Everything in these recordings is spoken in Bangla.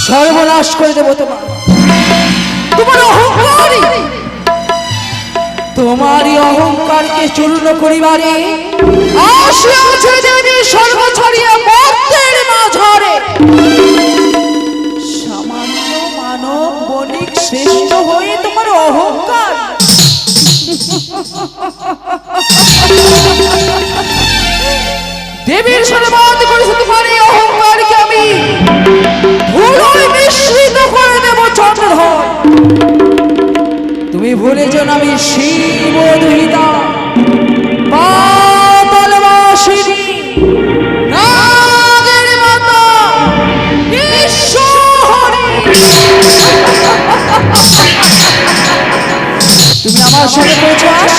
সর্বনাশ করে দেব তোমার তোমার অহংকারী তোমারই অহংকারকে চূর্ণ করিবারে আসিয়াছে দেবী সর্বছড়িয়া মর্তের মাঝারে সামান্য মানব বণিক শ্রেষ্ঠ হয়ে তোমার অহংকার আমি শিব দুহিতা পাতালবাসিনী নাগের মাতা ঈশ্বরী। তুমি আমার সাথে পৌঁছাস।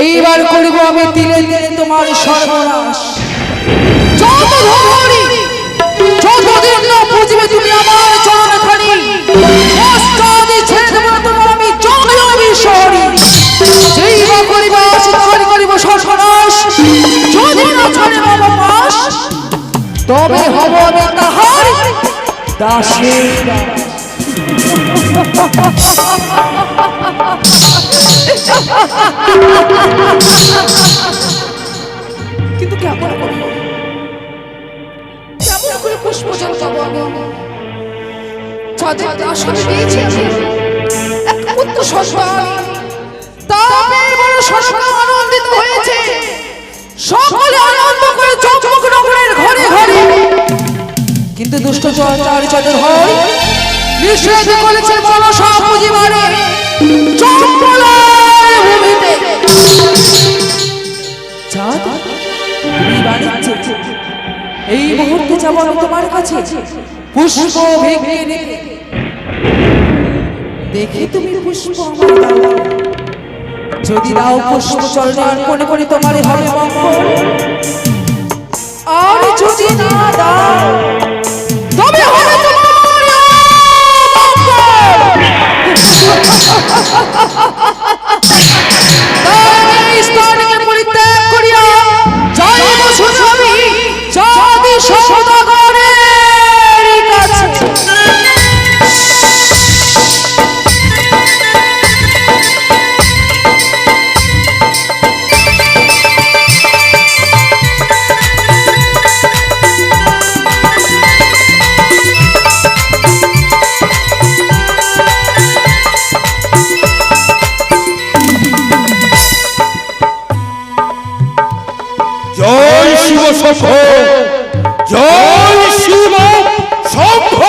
এইবার করিব আমি তিলে তিলে তোমার সর্বনাশ। যতদিন না বুঝবে তুমি আমার চরণখানি, অষ্টাদি ছেড়ে দেব না তোমার আমি জনজনবী শহরী। যেই বা করিব আসি তাহারই করিব সর্বনাশ। যদি না ছাড়ে বাবা পাশ, তবে হব আমি তাহার দাসের দাস। কিন্তু কেমন করে পুষ্পজল পাবো আমি? যাদের আসলে দিয়েছি আমি এক পুত্র সন্তান, তাদের বড় সরকার আনন্দিত হয়েছে। সকলে আনন্দ করে চম্পক নগরের ঘরে ঘরে। কিন্তু দুষ্ট চারি হয় নিষেধ করেছে মনসা পুজিবারে চম্পলার ভূমিতে। এই মুহূর্তে যাব আমি তোমার কাছে পুষ্প ভেঙে রেখে। দেখি তুমি পুষ্প আমার দাও, যদি দাও পুষ্প চরণে অর্পণ করে তোমার হবে মঙ্গল। আর যদি না দাও তবে হবে তোমার স্থানকে পরিত্যাগ করিয়া যাইব শুধু আমি চাঁদি সওদাগরের কাছে। জয় শিব শম্ভ, জয় শিব শম্ভ।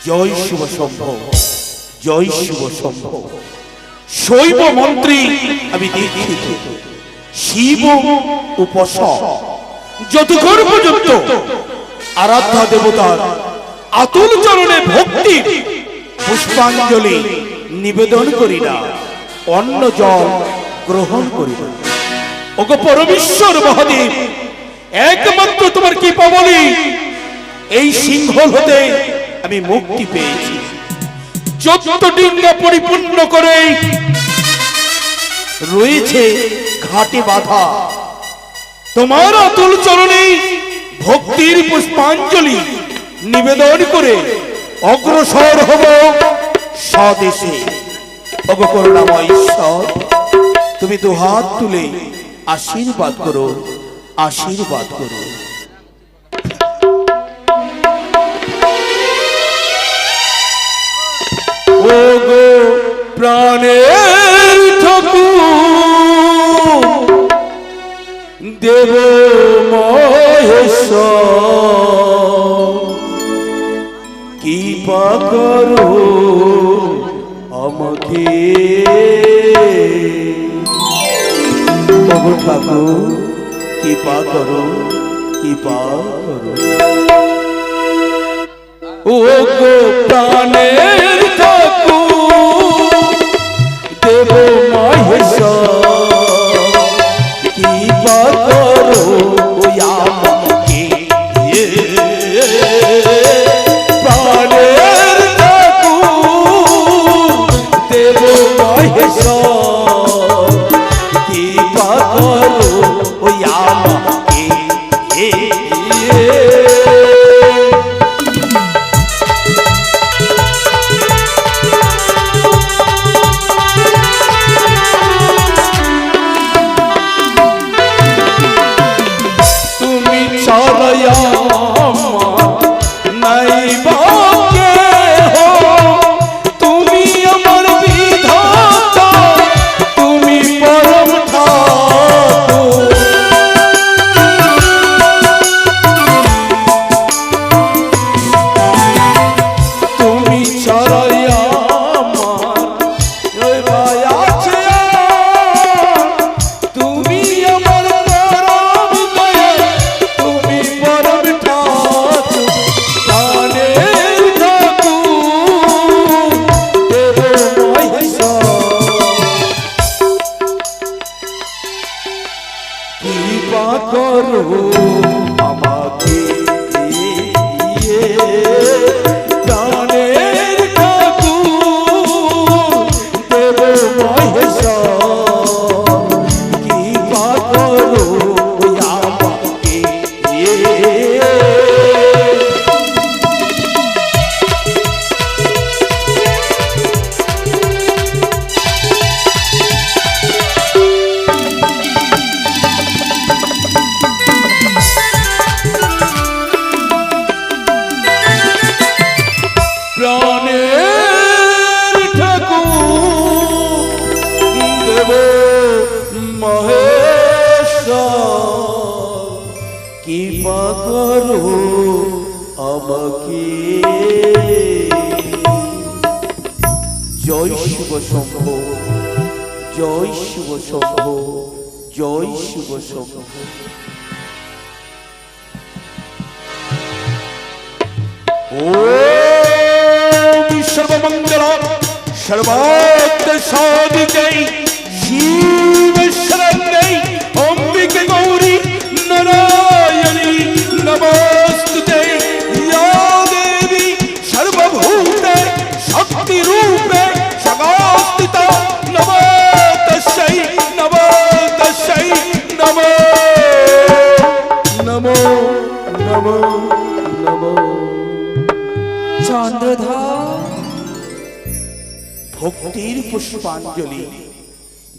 জয় শিব শম্ভ, জয় শিব শম্ভ। শৈব মন্ত্রী আমি দীক্ষিত, শিব উপাসক। যতক্ষণ পর্যন্ত আরাধ্যা দেবতার আতুল চরণে ভক্তি পুষ্পাঞ্জলি নিবেদন করি না, অন্ন জল গ্রহণ করি না। ওগো পরমেশ্বর মহাদেব, একমাত্র তোমার কৃপা বলি এই সিংহল হতে আমি মুক্তি পেয়েছি। 14 ডিঙ্গা পরিপূর্ণ করে রয়েছে ঘাটে বাধা। তোমার অতুল চরণে ভক্তির পুষ্পাঞ্জলি নিবেদন করে অগ্রসর হব স্বদেশে। ওগো করুণাময় ঈশ্বর, তুমি দুহাত তুলে আশীর্বাদ করো, আশীর্বাদ করো। ওগো প্রাণের ঠাকুর দেব মহেশ্বর, কৃপা করো আমাকে। ওগো ঠাকুর কৃপা করো, কৃপা করো। ওগো প্রাণের ঠাকুর দেব মহেশ্বর, কৃপা করো আমাকে। প্রাণের ঠাকুর দেব মহেশ্বর, কৃপা করো আমাকে। তুমি আমার বিধাতা, তুমি পরম ঠাকুর। করো আমাকে। জয় শিব শম্ভ, জয় শিব শম্ভ, জয় শিব শম্ভ। ওম সর্বমঙ্গল সর্বার্থ সাধিকে শিব শরণ্যে অম্বিকে গৌরী নারায়ণী নমস্তুতে। ইয়া দেবী সর্বভূতে শক্তি রূপে সদাস্থিতা নমো তস্যৈ নমো তস্যৈ নমো নমো নমো নমো। চন্দ্রধর ভক্তির পুষ্পাঞ্জলি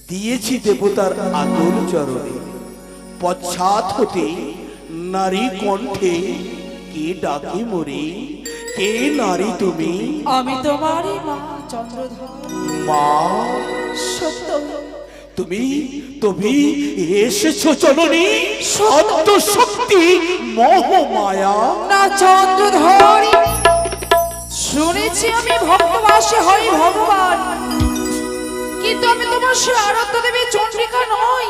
দিয়েছি দেবতার আদর চরণে। পশ্চাৎ হতে নারী কণ্ঠে কে ডাকে মোরে, কে নারী তুমি? আমি তোমারই মা চন্দ্রধর। মা সত্য তুমি, তুমি এসেছো জননী সত্য শক্তি মোহ মায়া। না চন্দ্রধর, শুনেছি আমি ভক্তবাসী হই ভগবান, কিন্তু আমি তোমার সে আরাধ্য দেবী চন্দ্রিকা নই।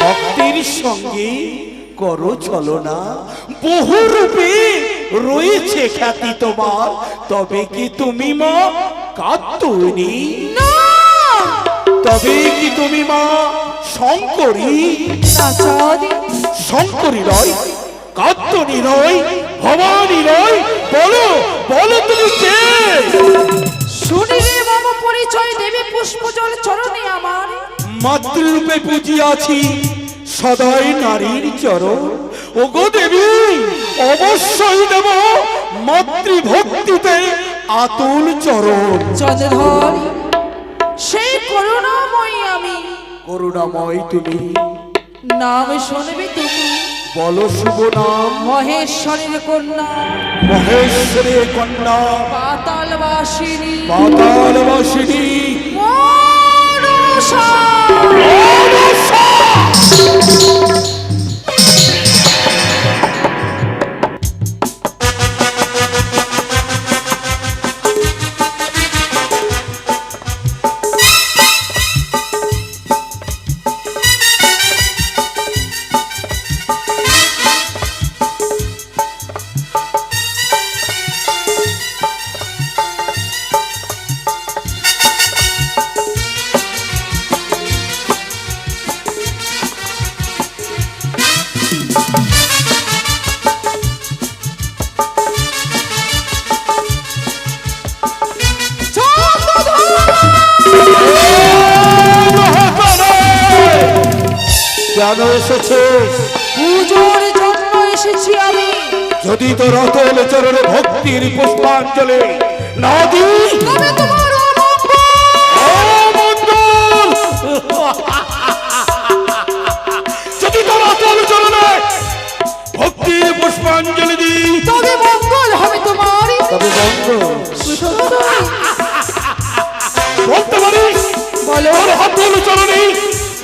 ভক্তির সঙ্গে করো ছলনা, বহু রূপে রয়েছে খ্যাতি তোমার, তবে কি তুমি মা কাত্যায়নী? না তবে কি তুমি মা শঙ্করী? না চাঁদি, শঙ্করী নয়, কাত্যায়নী নয়, ভবানী নয়, বলো বলো তুমি কে? শুনিলে মম পরিচয় দেবী পুষ্পজল চরণে আমার। মাতৃরূপে পুজিয়াছি সদাই নারীর চরণ। ওগো দেবী, অবশ্যই দেব মাতৃভক্তিতে আতুল চরণ। চন্দ্রধর, সেই করুণাময়ী আমি। করুণাময় তুমি, নাম শুনবে তুমি, বলো শুভ নাম। মহেশ্বরের কন্যা, মহেশ্বরের কন্যা, পাতালবাসিনী, পাতালবাসিনী মনসা। কেন এসেছে? পুজোর জন্য এসেছি আমি। যদি তোর অতল চরণে ভক্তির পুষ্পাঞ্জলি না দিই, তবে তোমার অমঙ্গল। যদি তোর অতল চরণে ভক্তির পুষ্পাঞ্জলি দিই, তবে মঙ্গল হবে তোমার। তবে মঙ্গল। সত্যই বলতে পারিস বলো, তোর অতল চরণে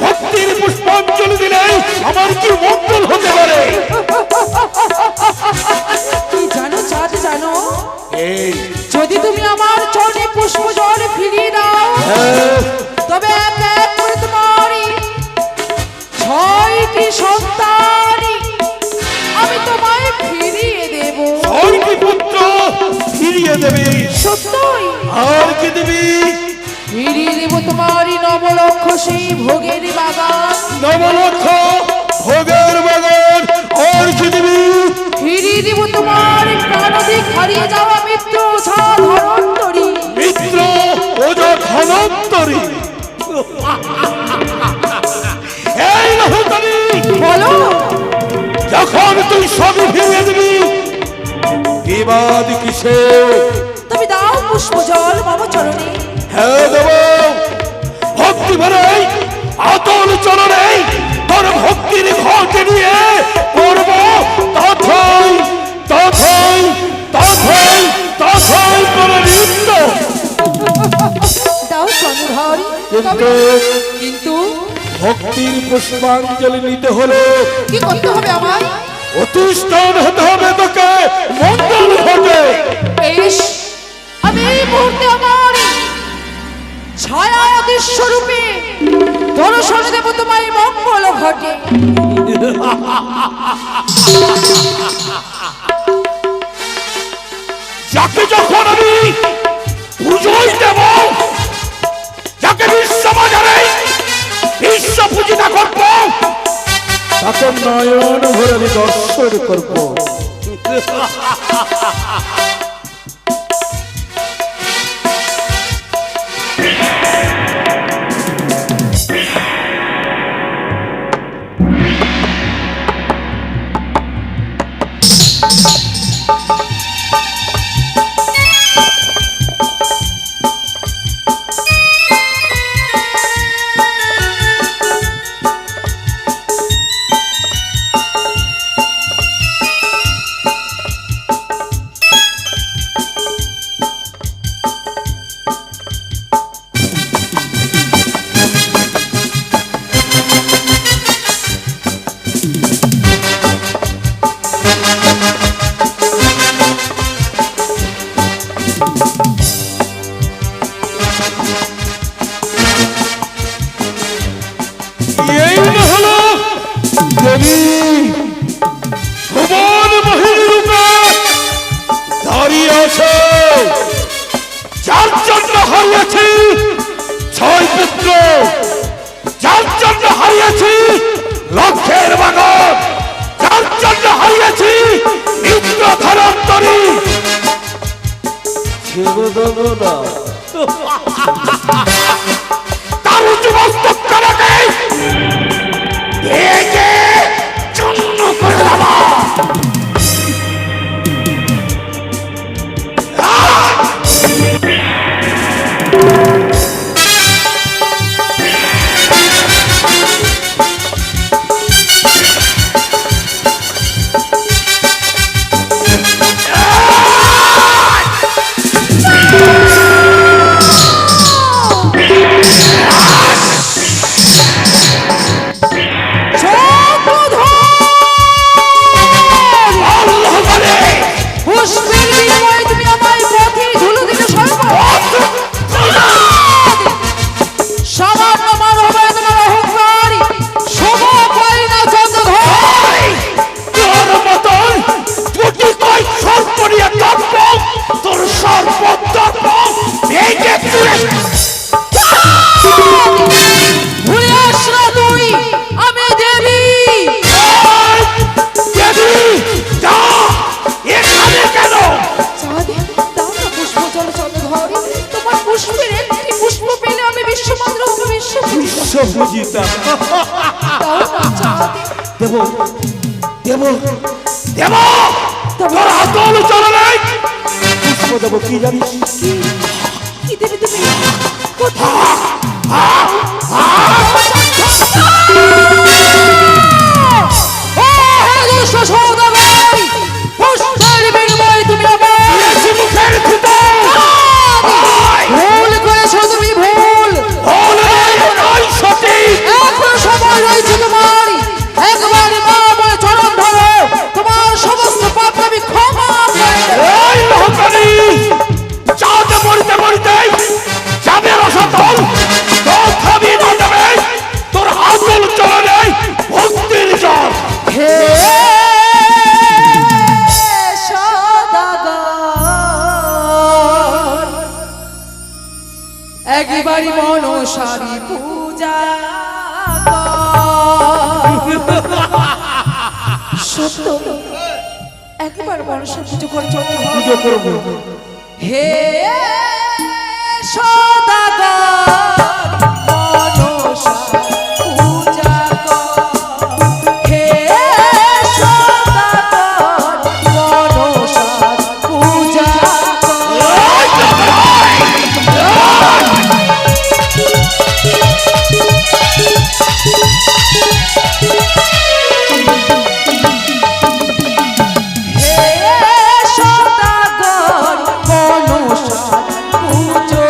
ভক্তির পুষ্পাঞ্জলি দিলে আমার কি মঙ্গল হতে পারে? কি জানো চাঁদ জানো, এই যদি তুমি আমার চরণে পুষ্প জল ফিরিয়ে দাও, তবে এক এক করে তোমার 6টি সন্তান আমি তোমায় ফিরিয়ে দেব। 6টি পুত্র ফিরিয়ে দেবে? সত্যই আর কি দেবী? ফিরিয়ে দেব তোমার নবলক্ষ সেই ভোগের বাগান। নবলক্ষ ভোগের বাগান। আর কি দেবী? ফিরিয়ে দেব তোমার প্রাণধিক হারিয়ে যাওয়া মিত্র ওঝা ধনন্তরী। মিত্র ওঝা ধনন্তরী। এই নহুতরী, বলো, যখন তুই সবই ফিরিয়ে দিবি, বিবাদ কিসে? তুমি দাও পুষ্প জল মম চরণে। হ্যাঁ দেব, ভক্তি ভরে আতল চরণে তোর ভক্তির ঘটে নিয়ে করব তথই তথই তথই তথই করে নৃত্য। দাও চন্দ্রধারী, কিন্তু কিন্তু ভক্তির পুষ্পাঞ্জলি নিতে হলে কি করতে হবে আমায়? প্রতিষ্ঠান হতে হবে তোকে মন্ডল ঘটে। বেশ, আমি এই মুহূর্তে আমার ছায়া দৃশ্যরূপে দর্শন দেব তোমায় মঙ্গল ঘটে। যাকে যখন আমি পুজোই দেব, যাকে বিশ্ব বাজারে বিশ্ব পূজিতা করব, তাকে নয়ন ভরে আমি দর্শন করব। এই না হলো দেবী ভুবন মহিনী রূপে দাঁড়িয়ে আছে, যার জন্য হারিয়েছি 6 পুত্র, যার জন্য হারিয়েছি লক্ষের বাগন, যার জন্য হারিয়েছি নিত্য ধরন্তরী। তার উঁচু মস্তক কারাকে ভেঙে চূর্ণ করে দেব। পুষ্পের বিনিময়ে তুমি আমায় পথে ধুলো দিলে সামান্য মান হবে তোমার অহংকার, শোভা পাই না চন্দ্রধর। তোর মতন দুটি কয় সর্বনিয়া দর্প, তোর সর্বদর্প ভেঙে চুরে। ভুলে আস না তুই, আমি দেবী। দেবী যা এখানে কেন? তোমার পুষ্পের একটি পুষ্প পেলে আমি বিশ্বমাত্র বিশ্বপূজিতা দেব দেব দেব তোর হাতল চলে পুষ্প দেব। কি জানিস? কি দেবে তুমি? পুষ্পের বিনিময়ে তুমি আমার মুখের ভিতর ভুল করেছো, তুমি ভুল। সঠিক এখন সময় রয়েছে তোমার, একবার মা আমার চরণ ধরো, তোমার সমস্ত পাপ আমি ক্ষমা করে দেব। এই লোহকারী চাঁদে মরিতে মরিতে যাবে রসতল, তোর খাবি না দেবে তোর হাতল চলে নেই ভক্তির জল। হে সদাগর, একবারই মনসারি পূজা সত্য, একবার মনসা পুজো করে চলে পুজো করবো। হে সদাগর মনসা পূজা কর, হে সদাগর মনসা পূজা সদাগর মনসা পূজা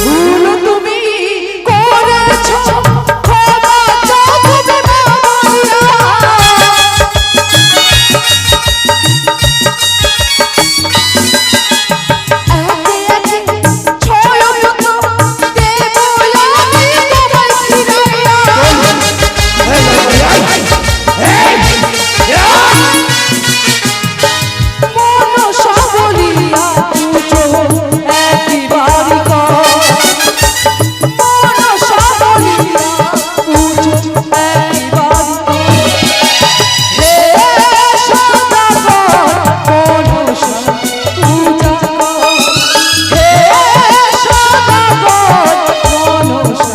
ভুল তুমি করেছো, ক্ষমা চাও তুমি বাবাইয়া। একে একে ছয় মতো দেবো আমি তোমায় ফিরাইয়া। মনসা বলিয়া পুজো একবারই কর, মনসা বলিয়া পুজো একবারই কর। হে সদাগর মনসা পূজা কর, হে সদাগর মনসা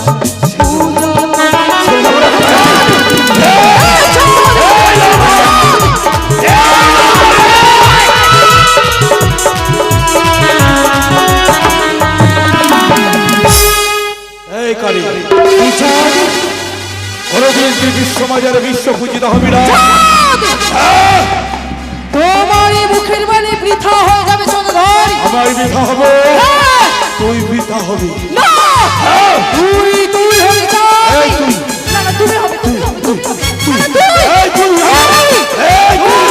পূজা এই কালী কর। কোনদিন তুই বিশ্ববাজারে বিশ্ব পূজিত হবি না। তোমার এই মুখের বাণী বৃথা হয়ে যাবে চন্দ্রধর। আমার বৃথা হবে, তুই বৃথা হবি। না তুই হয়ে যা। এই তুই, না না তুমি হবে, তুমি হবে, তুমি হবে। না, না, তুই। এই তুই, এই তুই,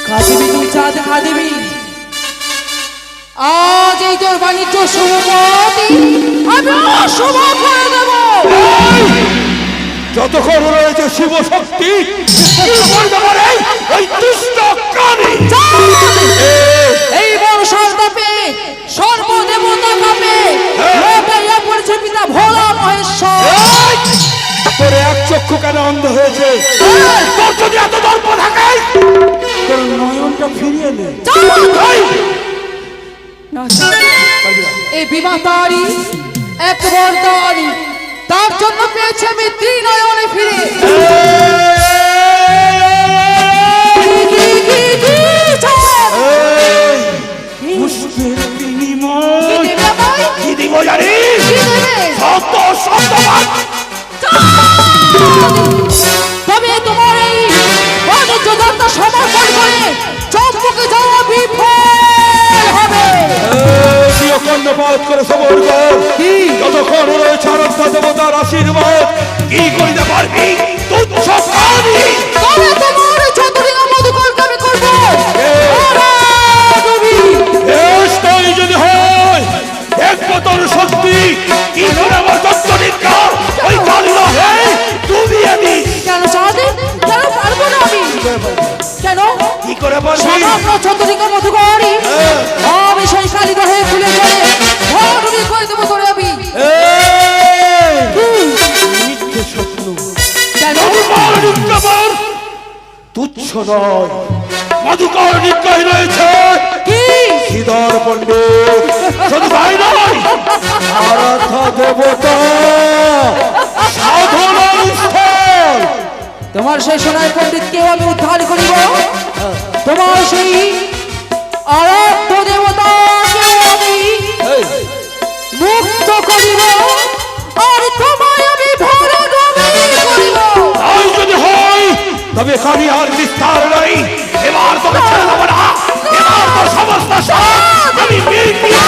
খাদিবি তুই চাঁদ খাদিবি, আজ এই তোর বাণিজ্য শুভমতি আমি অশুভ করে দেব। যতক্ষণ রয়েছে শিব শক্তি ওই দুষ্ট কালী এই বর্ষার তাপে সর্বদেবতা কাপে লোকাইয়া পড়েছে পিতা ভোলা মহেশ্বর। তোর এক চক্ষু কেন অন্ধ হয়েছে? তোর যদি এত দর্প থাকে তোর নয়নটা ফিরিয়ে নে। এই বিমাতারি এক বরদারি, তার জন্য পেয়েছে আমি ত্রিনয়নে ফিরে। পুষ্পের বিনিময় কি দেবে আমায়? কি দিব জানিস? কি দেবে? শত শতবার তবে তোমার এই বাণিজ্য যাত্রা সমর্পণ করে চম্পকে যাওয়া বিফল হবে। কর্ণপাত করে সবর কর। কি? যতক্ষণ রয়েছে আরাধ্যা দেবতার আশীর্বাদ কি করিতে পারবি? তুচ্ছ প্রাণী। তবে তোমার চতুরিঙ্গা মধুকরকে আমি করবো। ওরা তুমি। বেশ, তাই যদি হয় দেখবো তোর শক্তি কি করে আমার তত্ত্বনিকা ওই কালিয়া হে ডুবিয়ে দিস। কেন চাঁদে? কেন পারবো না আমি? কেন? কি করে পারবি? সামান্য চতুরিঙ্গা মধুকরই আমি সেই কালিদা হয়ে খুলে চলে ভরডুবি করে দেবো তোরে আমি। মিথ্যে স্বপ্ন কেন? মধুকর তুচ্ছ নয়, মধুকর নিকায় রয়েছে কি? শ্রীধর পণ্ডিত, শুধু ভাই নয় আরাধ্যা দেবতা সাধনার স্থল। তোমার সেই সোনার পণ্ডিতকেও আমি উদ্ধার করিব, তোমার সেই আরাধ্য দেবতাকেও আমি মুক্ত করিব, আর তোমায় আমি ভরডুবি করিব। তাই যদি হয় তবে কারি আর বিস্তার নাই। এবার তোকে ছেড়ে দেবো না। এবার তো সমস্ত সব আমি মিটিয়ে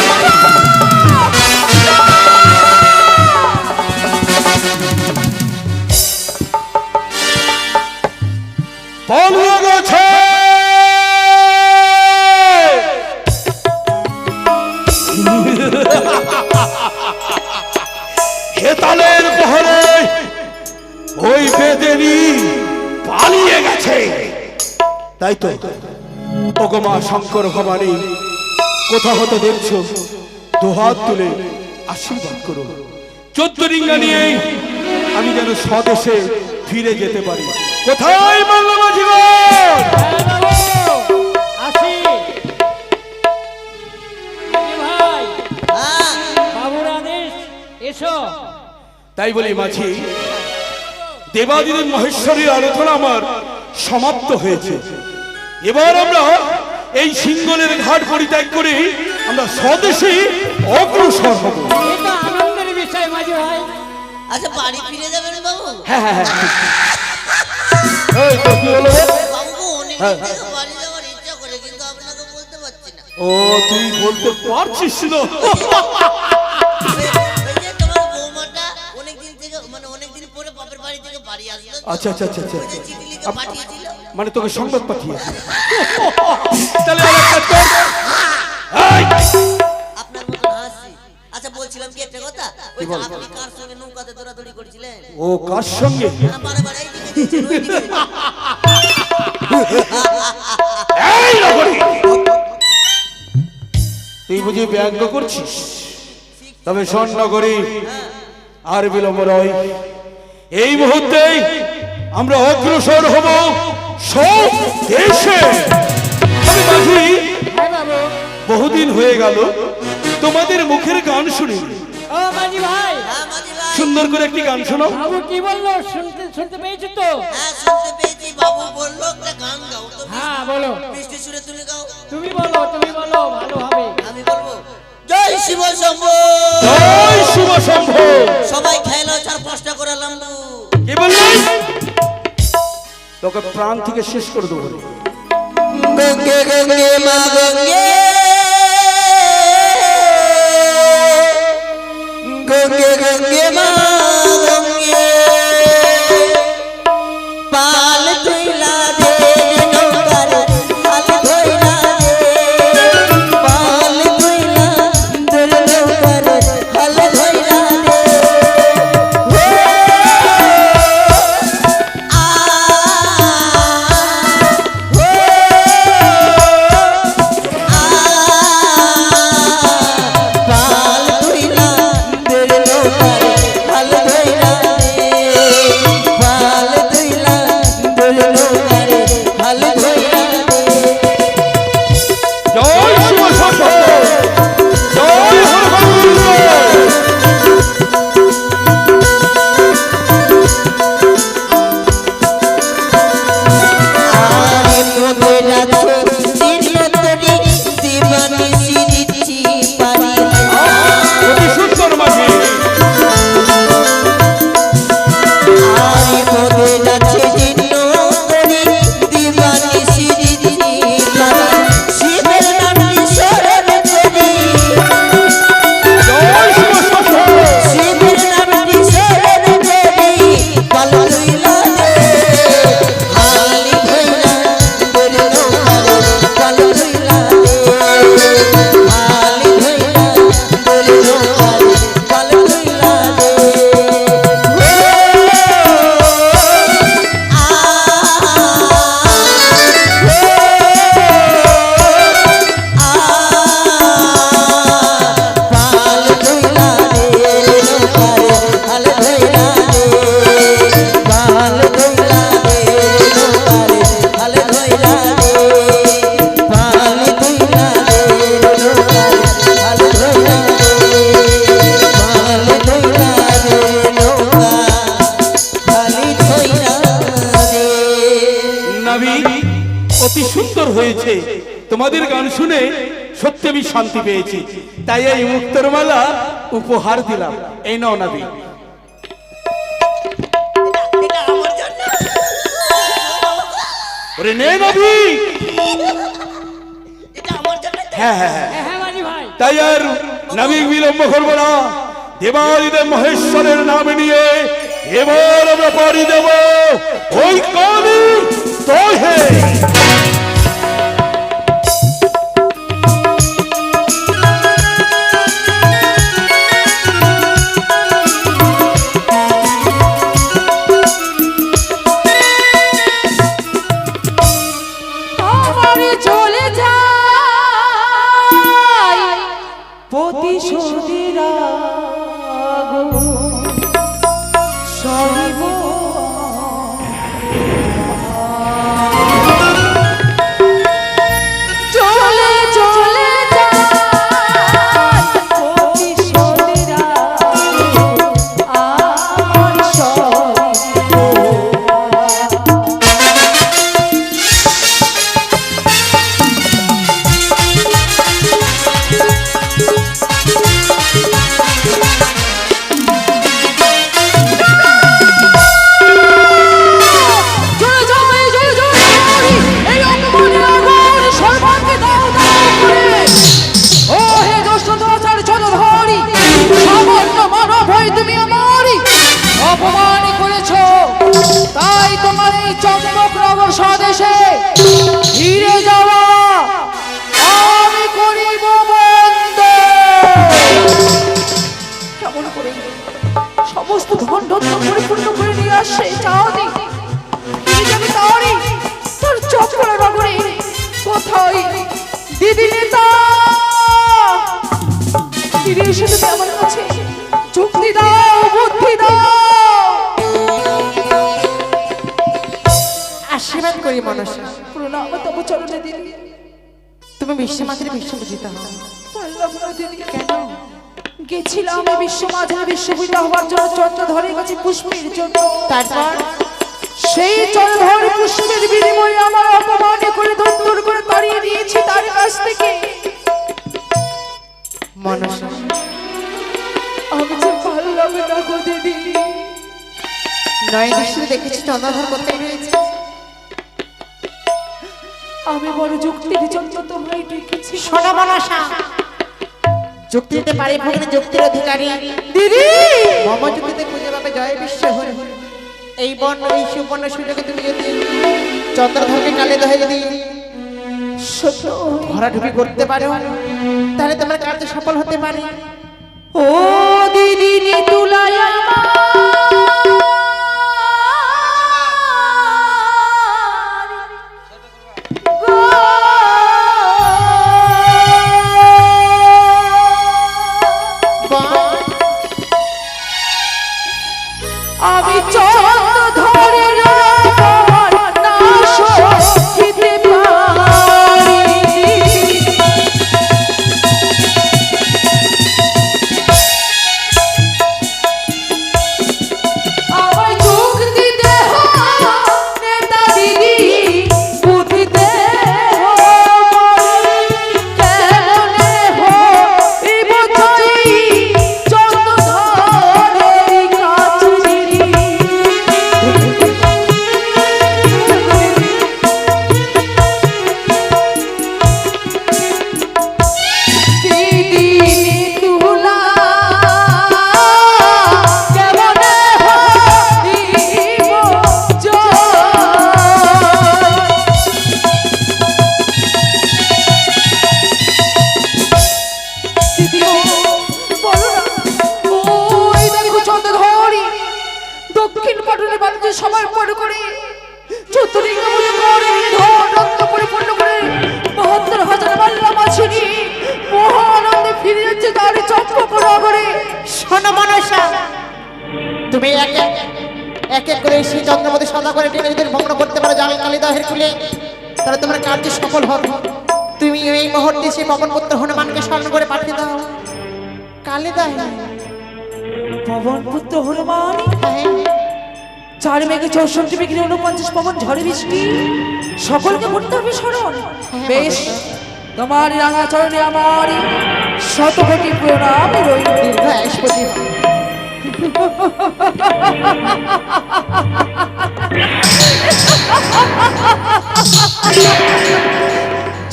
পালিয়ে গেছে। হেতালের পহরে ওই বেদেনি পালিয়ে গেছে। তাই তো ওগো মা শঙ্কর ভবানী, কোথা হতে দেখছো, দুহাত তুলে আশীর্বাদ করো। 14 রিঙ্গা নিয়ে আমি যেন স্বদেশে ফিরে যেতে পারি। কোথায় মাল্লামা জীবন? আসি ভাই, বাবুর আদেশ এসো। তাই বলি মাঝি, দেবাদিদেব মহেশ্বরীর আরাধনা আমার সমাপ্ত হয়েছে। এবার আমরা এই সিংহলের ঘাট পরিত্যাগ করে আমরা স্বদেশে অগ্রসর হব। এটা আনন্দের বিষয় মাঝি ভাই। আচ্ছা বাড়ি ফিরে যাবেন বাবু? হ্যাঁ হ্যাঁ হ্যাঁ। এই তো কি হলো রে? বাবু অনেক দিন থেকে বাড়ি যাওয়ার ইচ্ছা করে কিন্তু আপনাকে বলতে পারছি না। ও তুই বলতে পারছিস না? ওই যে তোমার বৌমাটা অনেকদিন থেকে মানে অনেকদিন পরে বাপের বাড়ি থেকে বাড়ি আসলো। আচ্ছা আচ্ছা আচ্ছা আচ্ছা। ওই যে চিঠি লিখে পাঠিয়েছিল। মানে তোকে সংবাদ পাঠিয়েছে। তাহলে আর একটা কর। এই! আপনার মতন হাসি। আচ্ছা বলছিলাম কি একটা কথা, ওই যে আপনি কার সঙ্গে নৌকাতে দৌড়াদৌড়ি করছিলেন? ও কার সঙ্গে? বারে বারে এইদিকে দিচ্ছেন, ওইদিকে। এই নগরী! তুই বুঝি ব্যঙ্গ করছিস? তবে শোন নগরী, আর বিলম্ব নয়, এই মুহূর্তেই আমরা অগ্রসর হব সব দেশে। তবে মাঝি, হ্যাঁ বাবু। বহুদিন হয়ে গেল তোমাদের মুখের গান শুনি। ও মাঝি ভাই, হ্যাঁ মাঝি ভাই। সুন্দর করে একটি গান শোনাও। বাবু কি বললো শুনতে পেয়েছো তো? হ্যাঁ শুনতে পেয়েছি, বাবু বললো একটা গান গাও তো। হ্যাঁ বলো। মিষ্টি সুরে তুমি গাও। তুমি বলো ভালো হবে। আমি বলবো জয় শিব শম্ভু। জয় শিব শম্ভু। সবাই খাইলো 4-5টা করে লাম্বু। কি বললি? তোকে প্রাণ থেকে শেষ করে দেবো। গঙ্গে গঙ্গে মা গঙ্গে, গঙ্গে গঙ্গে মা গঙ্গে, পাল তুইলা দে নৌকার হাল ধইলা দে, পাল তুইলা দে নৌকার হাল ধইলা দে। জয় শিব শম্ভু। জয় হনুমান। অতি সুন্দর মাঝি। জয় শিব শম্ভু। নাবিক, অতি সুন্দর হয়েছে। তোমাদের গান শুনে সত্যি আমি শান্তি পেয়েছি, তাই এই মুক্তর মালা উপহার দিলাম। এই নাও নাবিক। এটা আমার জন্য। ওরে নে নাবিক। এটা আমার জন্য। হ্যাঁ হ্যাঁ হ্যাঁ। হ্যাঁ মাঝি ভাই। তাই আর নাবিক বিলম্ব করবো না, দেবাদিদেব মহেশ্বরের নাম নিয়ে এবার আমরা পাড়ি দেব ওই কালী দহে। আমারে চলে যায় প্রতিশোধের আগুন সহিব চলে চলে যায় প্রতিশোধের আগুন তাই তোমার এই চম্পকনগর স্বদেশে ফিরে যাওয়া আমি করিব বন্ধ। কেমন করে সমস্ত ধন রত্ন পরিপূর্ণ করে নিয়ে আসে চাঁদি ফিরে যাবে তারই তার চম্পকনগরে কোথায় দিদি নেতা ফিরে এসে তুমি আমার কাছে যুক্তি দাও বুদ্ধি দাও। আশীর্বাদ করি মনসা, প্রণাম তব চরণে দিদি। তুমি বিশ্বমাত্রে বিশ্বপূজিতা হও। পারলাম না দিদি। কেন? গেছিলাম আমি বিশ্ব মাঝে বিশ্বপূজিতা হওয়ার জন্য চন্দ্রধরের কাছে পুষ্পের জন্য। তারপর সেই চন্দ্রধর পুষ্পের বিনিময়ে আমার অপমানে করে দূর করে তাড়িয়ে দিয়েছি তার কাছ থেকে। মনসা, আমি যে পারলাম না গো দিদি। নয় দৃষ্টিতে দেখেছি চন্দ্রধর করতে রয়েছে। আমি বড় যুক্তির জন্য তোমায় ডেকেছি। শোনো মনসা, যুক্তি দিতে পারি ভগিনী যুক্তির অধিকারী দিদি মম যুক্তিতে খুঁজে পাবে জয় বিশ্ব হরি। এই বন এই সুবর্ণ সুযোগে তুমি যদি চন্দ্রধরকে কালে দহে যদি সত্য ভরাঢুকি করতে পারো তাহলে তোমার কার্য সফল হতে পারে। ও দিদি নিতুলায় আমি চন্দ্রধরের নাশ দিতে পারি। আমায় যুক্তি দেহ নেতা দিদি বুদ্ধি দেহ কেমনে হইব জয়ী চন্দ্রধরের কাছে দিদি। দিদি নিতুলা কেমনে হইব দিদি বলো না। ওই দেখো চন্দ্রধরি দক্ষিণ পাটনে বাণিজ্য সমর্পণ করে চতুর্লিঙ্গ মতো করে ধন রত্ন পরিপূর্ণ করে ৭২,০০০ মাল্লা মাছি নিয়ে মহানন্দে ফিরে যাচ্ছে তার চম্পকনগরে। শোনো মনসা, তুমি এক এক করে সেই চন্দ্রমতি সদা করে টেনে যদি ভগ্ন করতে পারো জাল কালী দহের কুলে তাহলে তোমার কার্য সফল হবে। তুমি এই মুহূর্তে সেই পবন পুত্র হনুমানকে স্মরণ করে পাঠিয়ে দাও কালী দহে। পবন পুত্র হনুমান হ্যাঁ, ৪ মেঘে ৬৪ মেঘে ৪৯ পবন ঝড়ে বৃষ্টি সকলকে করতে হবে স্মরণ। বেশ, তোমার রাঙা চরণে আমার শতকোটি প্রণাম রইল। দীর্ঘ আয়ুষ্পতি হও।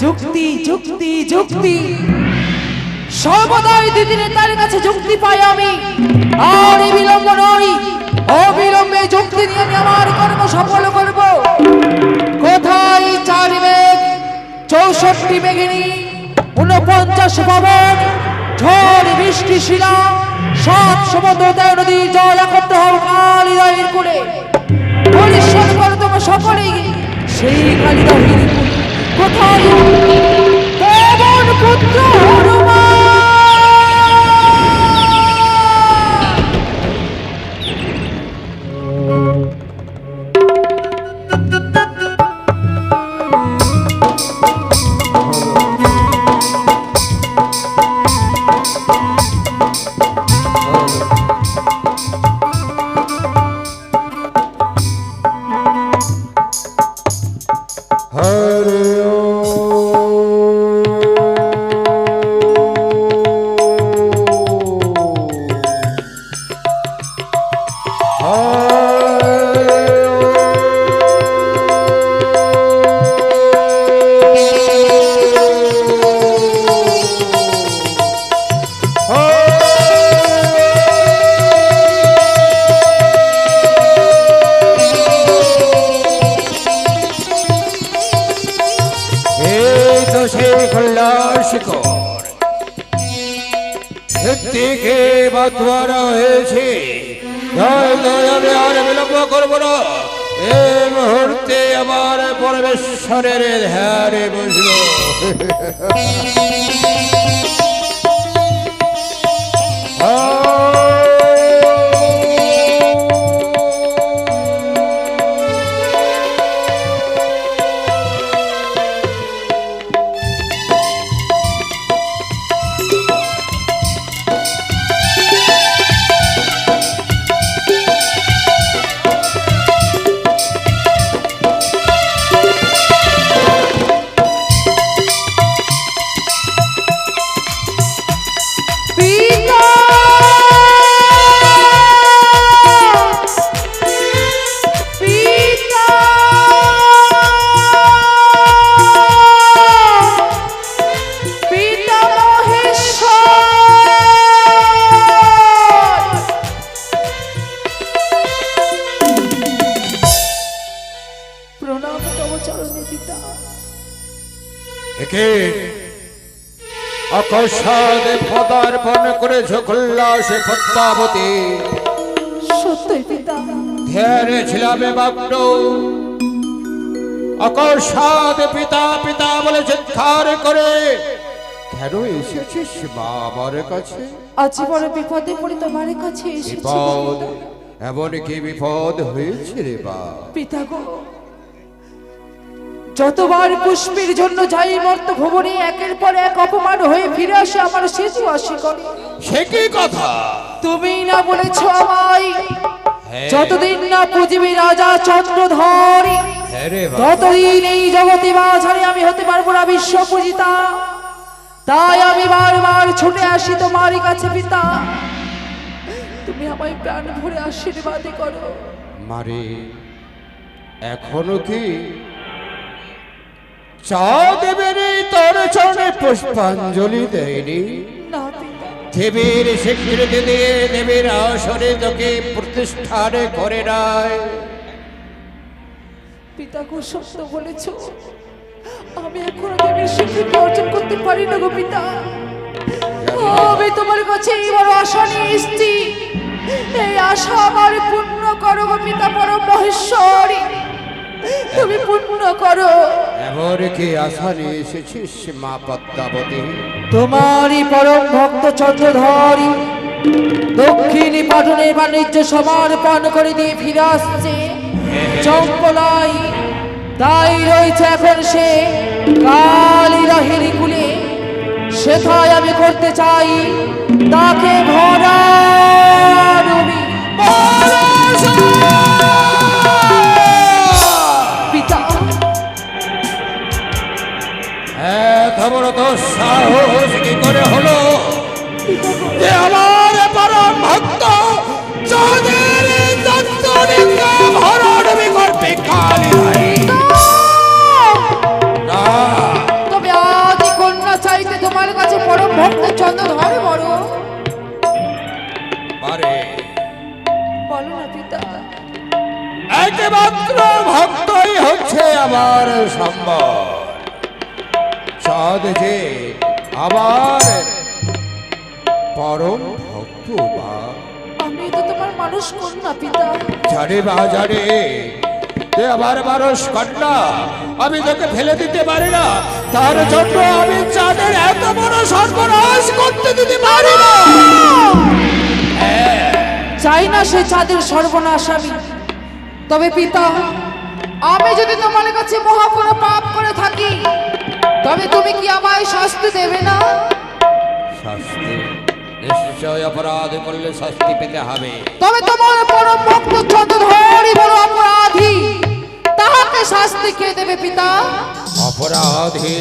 যুক্তি যুক্তি যুক্তি সর্বদাই দিদি নেতার কাছে যুক্তি পাই আমি। আর এই বিলম্ব নয়, অবিলম্বে যুক্তি নিয়ে আমি আমার কর্ম সফল করব। কোথায় ৪ মেঘ ৬৪ মেঘিনী ৪৯ পবন ঝড় বৃষ্টি শিলা ৭ সমুদ্র ১৩ নদী জল একত্র হও কালী দহের কুলে। পরিশ্রম করো তোমরা সকলেই সেই কালী দহের কুলে। কোথায় পবন পুত্র হনুমান। হরে এদিকে বাতোয়ারা হয়েছে। আমি আর বিলম্ব করবো না, এই মুহূর্তে আমার পরমেশ্বরের ধ্যানে বসলো। পিতা পিতা পিতা মহেশ্বর প্রণাম তব চরণে পিতা। একে অকস্মাৎ পদার্পণ করেছ কল্যাসে পদ্মাবতী। সত্যই পিতা, ধ্যানে ছিলাম বাক্য, অকস্মাৎ পিতা পিতা বলে চিৎকার করে কেন এসেছিস মা আমার কাছে? আজ বড় বিপদে পড়ে তোমার কাছে এসেছি বিপদ? এমন কি বিপদ হয়েছে রে বা? পিতা গো, যতবার পুষ্পের জন্য যাই মর্ত ভুবনে একের পর এক অপমান হয়ে ফিরে আসে আমার সেতু আসি করে। সে কি কথা? তুমি না বলেছো আমায় হ্যাঁ। যতদিন না পুজিবি রাজা চন্দ্রধর, হ্যাঁ রে বা। ততদিন এই জগতে বাছারে আমি হতে পারবো না বিশ্ব পূজিতা। তাই আমি বারবার ছুটে আসি তোমারই কাছে পিতা, তুমি আমায় প্রাণ ভরে আশীর্বাদ করো। মারে এখনো কি চাঁদ দেবেনি তোর চরণে পুষ্পাঞ্জলি দেয়নি? না পিতা, দেবীর স্বীকৃতি দিয়ে দেবীর আসনে তোকে প্রতিষ্ঠান করে নাই। পিতা গো সত্য বলেছ, আমি এখনো দেবীর স্বীকৃতি অর্জন করতে পারি না গো পিতা। আমি তোমার কাছে এই বড় আশা নিয়ে এসছি, এই আশা আমার পূর্ণ করো গো পিতা পরম মহেশ্বরী, তুমি পূর্ণ করো। এমন কি আশা নিয়ে এসেছিস মা পদ্মাবতী? তোমারই পরম ভক্ত চন্দ্রধরী দক্ষিণী পাটনে বাণিজ্য সমর্পণ করে দিয়ে ফিরে আসছে চম্পলাই। তাই রয়েছে এখন সে কালী রাহিনী কুলে, সেটাই আমি করতে চাই তাকে ভরা রবি। পিতা এত বড় তো সাহস কি করে হলো যে আমার পরম ভক্ত চাঁদের দত্তনিকা ভরণবি করবে কালী রানী? না, তবে আদি কন্যা চাইতে তোমার কাছে পরম ভক্ত চন্দ্রধর বড়। পারে বলো না পিতা। একমাত্র ভক্তই হচ্ছে আমার সম্বল। চাঁদ যে আমার পরম ভক্ত বা। আমি তো তোমার মানুষ কন্যা পিতা। জানে বা জানে তে আমার মানুষ কন্যা, আমি তোকে ফেলে দিতে পারি না। তার জন্য আমি চাঁদের এত বড় সর্বনাশ করতে দিতে পারি না। চাই না সে চাঁদের সর্বনাশ আমি। তবে পিতা, আমি যদি তোমার কাছে মহা কোনো পাপ করে থাকি, তবে তুমি কি আমায় শাস্তি দেবে না? শাস্তি? নিশ্চয় অপরাধ করলে শাস্তি পেতে হবে। তবে তোমার পরম ভক্ত চন্দ্রধরই বড় অপরাধী, তাহাকে শাস্তি কে দেবে পিতা? অপরাধী?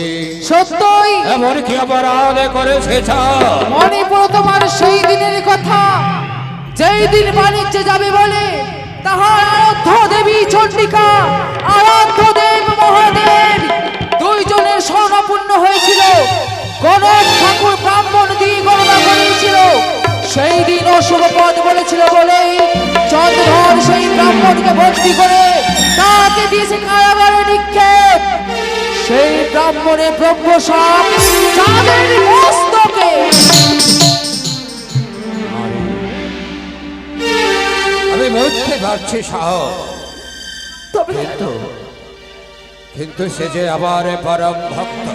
সত্যই। এমন কি অপরাধ করেছে চাঁদ? মনে পড়ো তোমার সেই দিনের কথা, যেই দিন বাণিজ্যে যাবে বলে তাহার আরাধ্য দেবী চন্ডিকা, আরাধ্য দেব মহাদেব দুইজনের স্বর্ণপূর্ণ হয়েছিল। গণেশ ঠাকুর ব্রাহ্মণ দিয়ে গণনা করেছিল। সেই দিন অশুভ পদ বলেছিল বলেই চন্দ্রধর সেই ব্রাহ্মণকে বন্দী করে তাকে দিয়েছে কারাগারে নিক্ষেপ। সেই ব্রাহ্মণের ব্রহ্মসাপ চাঁদের মস্তকে দেখতে পাচ্ছি সাহস, তবে কিন্তু সে যে আমার পরম ভক্ত।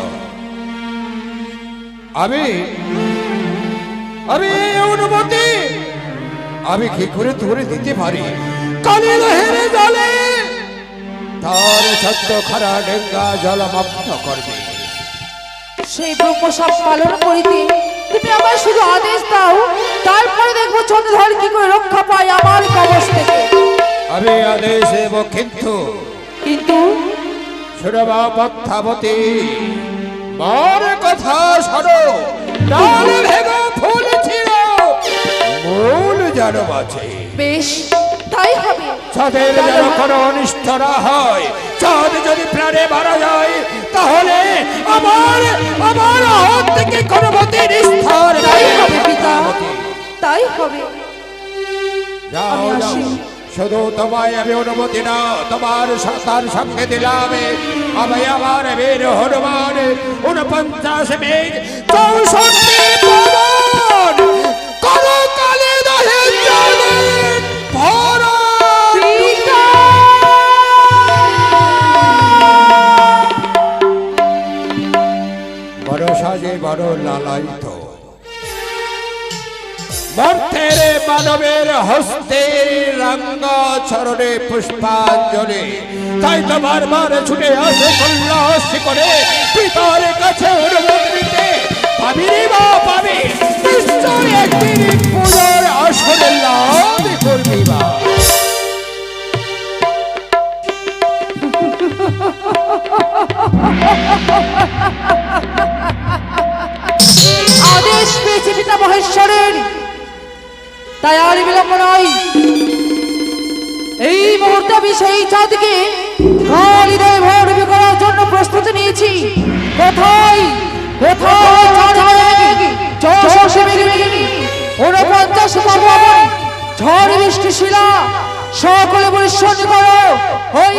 আমি আমি এই অনুমতি আমি কি করে ধরে দিতে পারি? কালী লহেরে জলে তার সত্য খারা ডেঙ্গা জলমগ্ন করবে। সেই ব্রহ্মশাপ পালন করিতে তুমি আমার শুধু আদেশ দাও, তারপরে দেখবো চন্দ্রধর কি করে রক্ষা পায় আমার কবচ থেকে। আমি আদেশ দেব, কিন্তু কিন্তু সুরমা পদ্মাবতী মার কথা শোনো। ডাল ভেঙে ফুল ছিল, মূল যেন বাঁচে। বেশ, তাই হবে। চাঁদের যেন কোনো অনিষ্ট না হয়। চাঁদ যদি প্রাণে মারা যায়, তাহলে আমার আমার হাত থেকে কোনো মতে নিস্তার তাই হবে পিতা, তাই হবে। যাও আমি যাও, আসি। শুধু তোমায় আমি অনুমতি না, তোমার সন্তান সঙ্গে দিলাম। আমি আমার বীর হনুমান 49 মেঘ 64 পবন করো কালে দহে জলে ভরা। পিতা! বড় সাজে বড় লালায়িত মর্তের মানবের হস্তে রঙ্গ চরণে পুষ্পাঞ্জলি। তাই তো বারবার ছুটে আসে উল্লাস করে পিতার কাছে অনুমতি নিতে। পাবি রে বা পাবি, নিশ্চয় একদিন পুজোর আসরে লাভ করবি বা। আদেশ পেয়েছি পিতা মহেশ্বরের, তাই আর বিলম্ব নয়। এই মুহূর্তে আমি সেই চাঁদকে কালিদায় ভরবি করার জন্য প্রস্তুতি নিয়েছি। কোথায় কোথায় চাঁদ মেঘ, 64 মেঘ, 49 পবন, ঝড় বৃষ্টি শিলা, সকলে পরিশ্রম করো ওই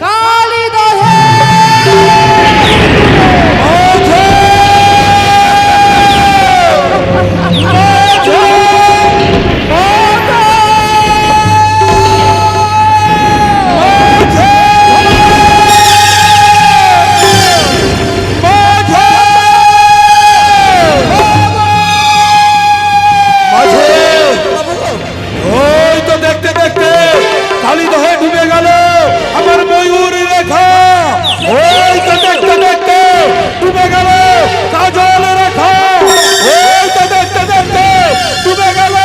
কালিদাহে। ওই তো দেখতে দেখতে কালীদহে ডুবে গেল আমার ময়ূর রেখা। ওই তো দেখতে দেখতে ডুবে গেল কাজল রেখা। ওই তো দেখতে দেখতে ডুবে গেল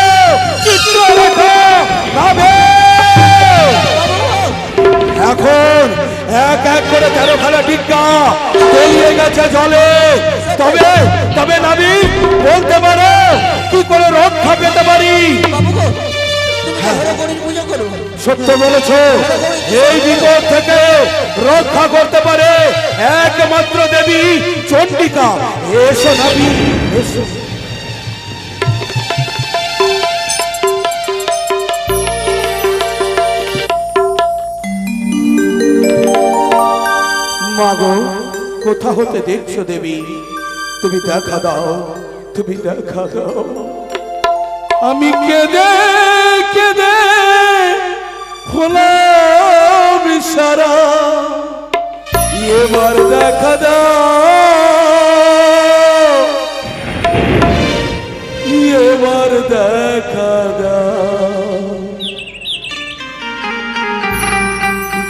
চিত্র রেখা। এখন এক এক করে 13 খানা টিক্কা তলিয়ে গেছে জলে। তবে তবে নাবি বলতে পারো কি করে রক্ষা পেতে পারি? বাবু গো, তুমি হরগৌরীর পুজো করো। সত্য বলেছ, এই বিপদ থেকে রক্ষা করতে পারে একমাত্র দেবী চণ্ডিকা। এসো নাবি, এসো। মাগো, কোথা হতে দেখছো দেবী? তুমি দেখা দাও, তুমি দেখা দাও। আমি কেঁদে কেঁদে হলাম সারা, এবার দেখা দাও, এবার দেখা দাও।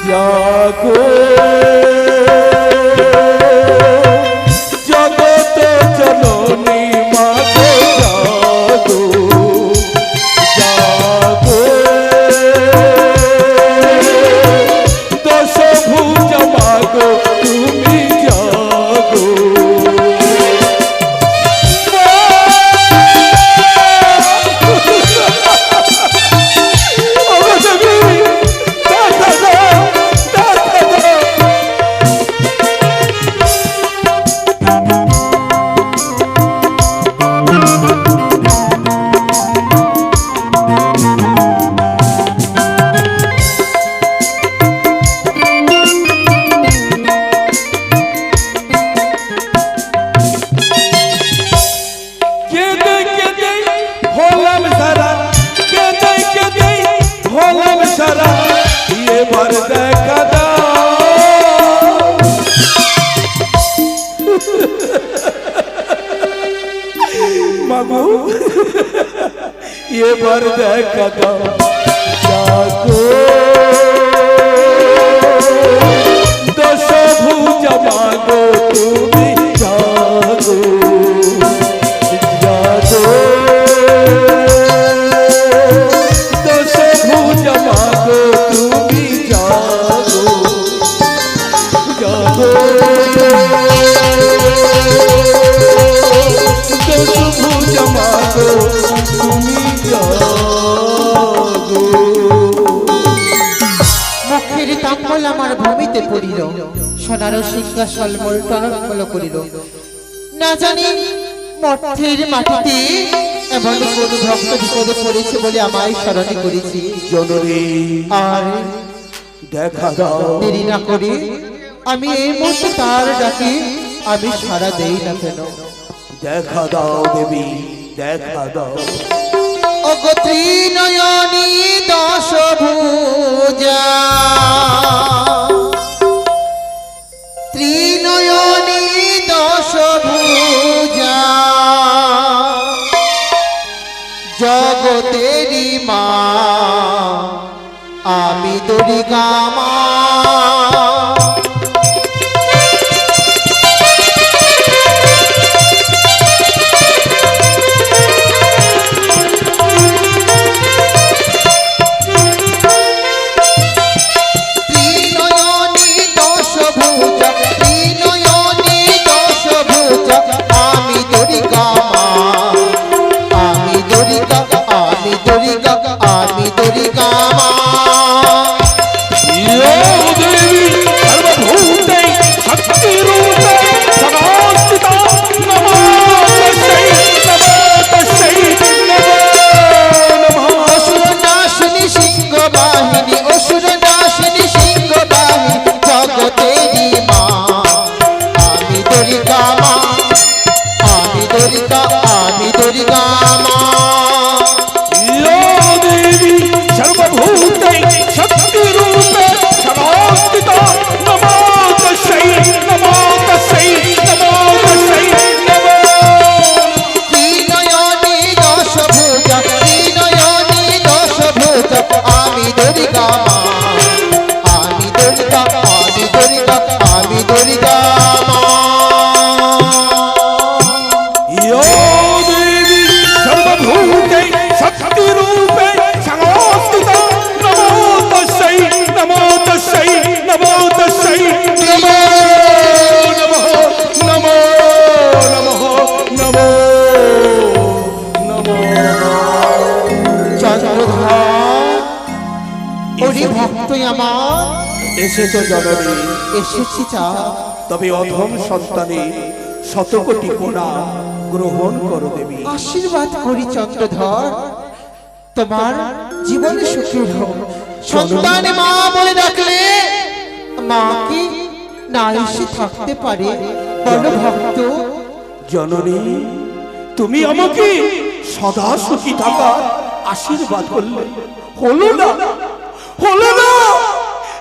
জাগো জগত জননী মাগো, জাগো জাগো দশভুজ মাগো, তুমি জাগো। ও দেবী, দেখা দাও, দেখা দাও। এবার দেখা দাও মাগো এবার দেখা দাও জাগো দশভুজা মাগো তুমি জাগো জাগো দশভুজা মাগো তুমি জাগো জাগো দশভুজা মাগো তুমি জাগো। মুখের তাম্বল আমার ভূমিতে পড়িল, সোনার সিংহাসন মোলটল করিল। না জানি মঠের মাটিতে এমন কোন ভক্ত বিপদে পড়েছে বলে আমায় স্মরণে করেছি। জননী আর দেখা দাও দেরি না করে আমি এই মুহূর্তে তার ডাকে আমি সাড়া দেই না কেন? দেখা দাও দেবী দেখা দাও ওগো ত্রিনয়নী দশভুজা, ত্রিনয়নী দশভুজা, জগতেরি মা আমি দুর্গা মা। এসেছো জননী এসেছি চা, তবে অধম সন্তানে শতকোটি প্রণাম গ্রহণ করো দেবী। আশীর্বাদ করি চন্দ্রধর, তোমার জীবনে সুখী হোক। সন্তান মা বলে ডাকলে মা কি না এসে থাকতে পারে বলো ভক্ত? জননী তুমি আমাকে সদা সুখী থাকার আশীর্বাদ করলে, হলো না হলো না,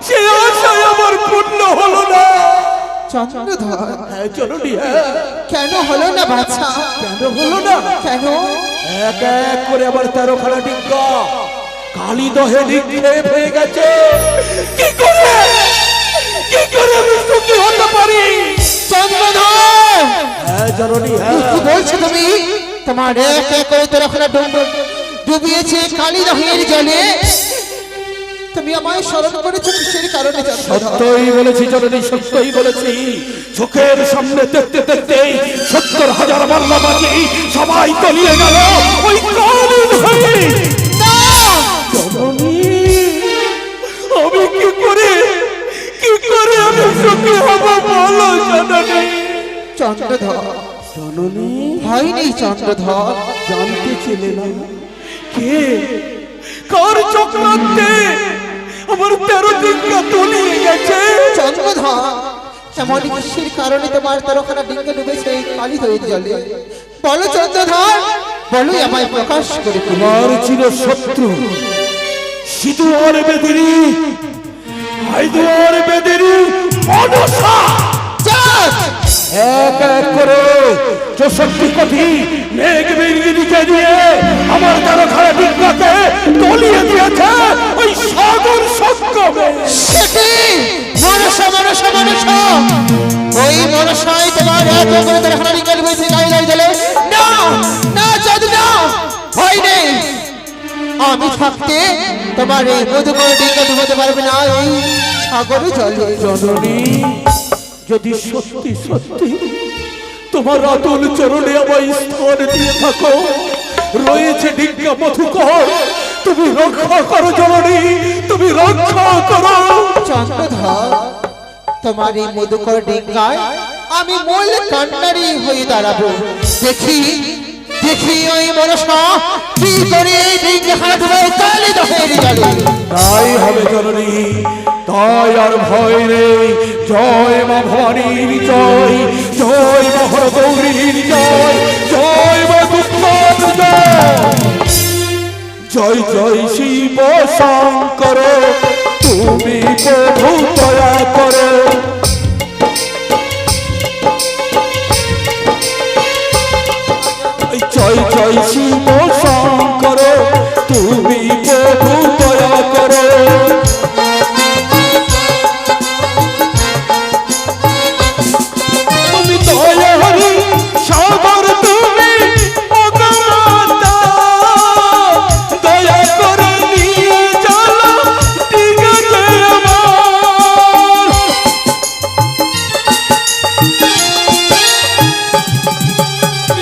সে আশায় আমার পূর্ণ হলো না। চন্দ্রধর হ্যাঁ জননী হ্যাঁ, কেন হলো না বাছা? কেন হলো না? কেন? এক এক করে আবার 13খানা ডিঙ্গা কালী দহে নিক্ষেপ হয়ে গেছে। কি করে আমি সুখী হতে পারি? চন্দ্রধর হ্যাঁ জননী হ্যাঁ, কি বলছো তুমি? তোমার এক এক করে 13খানা ডুবিয়েছে কালী দহের জলে, তুমি আমায় স্মরণ করেছো কিসের কারণে? সত্যই বলেছি জননী, সত্যই বলেছি। চোখের সামনে দেখতে দেখতে 70,000 মাল্লাবাজি সবাই তলিয়ে গেল ওই কালী দহে। জননী আমি কি করে আমি সুখী হব বলো জননী? চন্দ্রধর জননী হয়নি চন্দ্রধর, জানতে ছিলে না কে কার চক্রান্তে আমার 13 ডিঙ্গা তলিয়ে গেছে? চন্দ্রধর এমন কিসের কারণে তোমার 13খানা ডিঙ্গা ডুবেছে এই কালী দহের জলে? বলো চন্দ্রধর, বলো আমায় প্রকাশ করে। তোমার চির শত্রু সিধু আর বেদিনী হায়দার বেদের মনসা এক এক করে 64 কোটি মেঘ বিড়িকে দিয়ে আমার দ্বারা খারাপ ডিঙ্গাকে তলিয়ে দিয়েছে ওই সাগর সঙ্গমে। সেটি মনসা মনসা মনসা ওই মনসাই তোমার এত করে তার হারানি গেল বসে গায়ে দিলে না না জাদু না ভয় নেই আমি থাকতে তোমার এই মধুকর ডিঙ্গা ডুবোতে পারবে না এই সাগর জলে। জননী যদি সত্যি সত্যি তোমার অতুল চরণে আমায় স্থান দিয়ে থাকো, রয়েছে ডিঙ্গা মধুকর, তুমি রক্ষা করো জননী, তুমি রক্ষা করো। চন্দ্রধর তোমার এই মধুকর ডিঙ্গায় আমি মূল কান্নারি হয়ে দাঁড়াবো। দেখি দেখি ওই মনসা কি করে এই ডিঙ্গা হাত ধরে তালে দহের জলে। তাই হবে জননী, তাই আর ভয় নেই। জয় মা ভবানীর জয়, জয় মা হরগৌরীর জয়, জয় মা দুর্গার জয়। জয় জয় শিব শঙ্কর, তুমি প্রভু দয়া করো। জয় জয় শিব শঙ্কর, তুমি প্রভু দয়া করো। তুমি দয়াহরি সাগর, তুমি অগমাতা, দয়া করে নিয়ে চলো ডিঙ্গাতে আমার।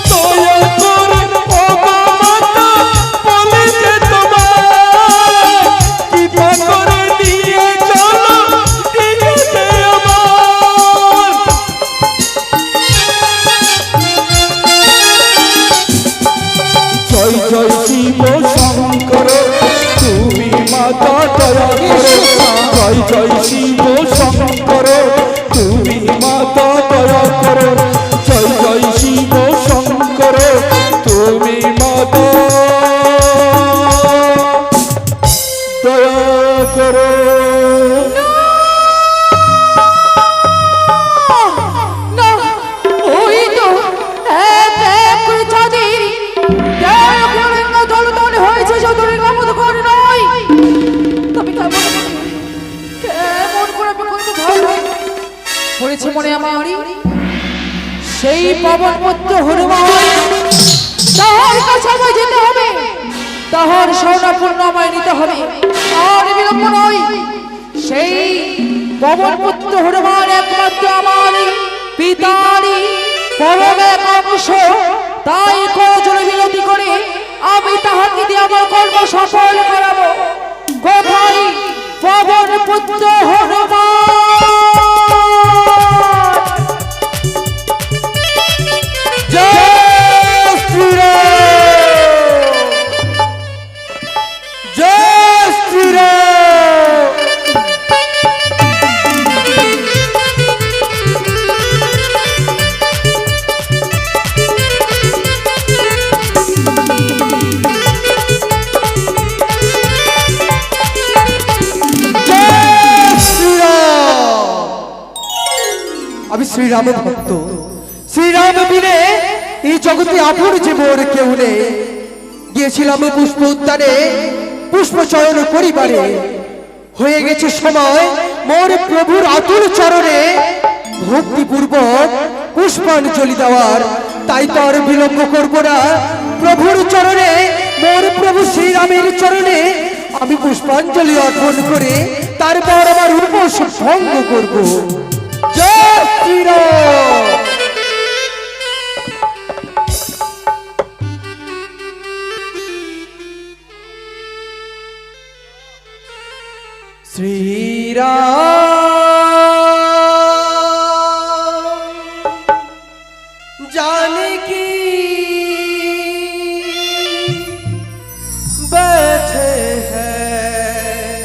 দয়া করে অগমাতা বলেছে তোমার, কৃপা করে নিয়ে চলো ডিঙ্গাতে আমার। জয় জয় শিব শঙ্কর, তুমি মাতা দয়া করো। জয় জয় শিব শঙ্কর, তুমি মাতা দয়া করো। জয় জয় শিব শঙ্কর, তুমি মাতা দয়া করো। না, ওই তো এক এক করে চাঁদের দেড় গঙ্গা দলদল হয়েছে, যতদিন মতো করে নয়। তবে কেমন করে বিকল্প ভয় পড়েছে মনে আমারই। সেই পবন পুত্র হনুমান, তাহার কাছে আমায় যেতে হবে, তাহার স্বর্ণপূর্ণ আমায় নিতে হবে, আর বিলম্ব নয়। সেই পবন পুত্র হনুমান একমাত্র আমার পিতারই পরম এক অংশ, তাই কজনে বিনতি করে আমি তাহাকে দিয়ে আমার কর্ম সফল করাবো। কোথায় পবন পুত্র হনুমান? জয় শ্রীরাম, জয় শ্রীরাম। আমি শ্রীরাম ভক্ত, শ্রীরাম বিনে এই জগতে আপন যে মোর কেউ নেই। গিয়েছিলাম পুষ্প উদ্যানে পুষ্প চয়ন করিবারে, হয়ে গেছে সময় মোর প্রভুর আতুল চরণে ভক্তিপূর্বক পুষ্পাঞ্জলি দেওয়ার। তাই তো আর বিলম্ব করব না, প্রভুর চরণে, মোর প্রভু শ্রীরামের চরণে আমি পুষ্পাঞ্জলি অর্পণ করে তারপর আমার উপোস ভঙ্গ করব। জয় শ্রীরাম। श्रीराम जानकी बैठे हैं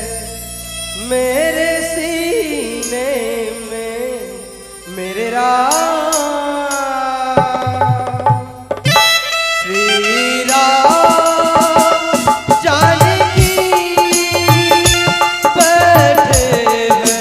मेरे सीने में, मेरे राम। श्रीराम जानकी बैठे हैं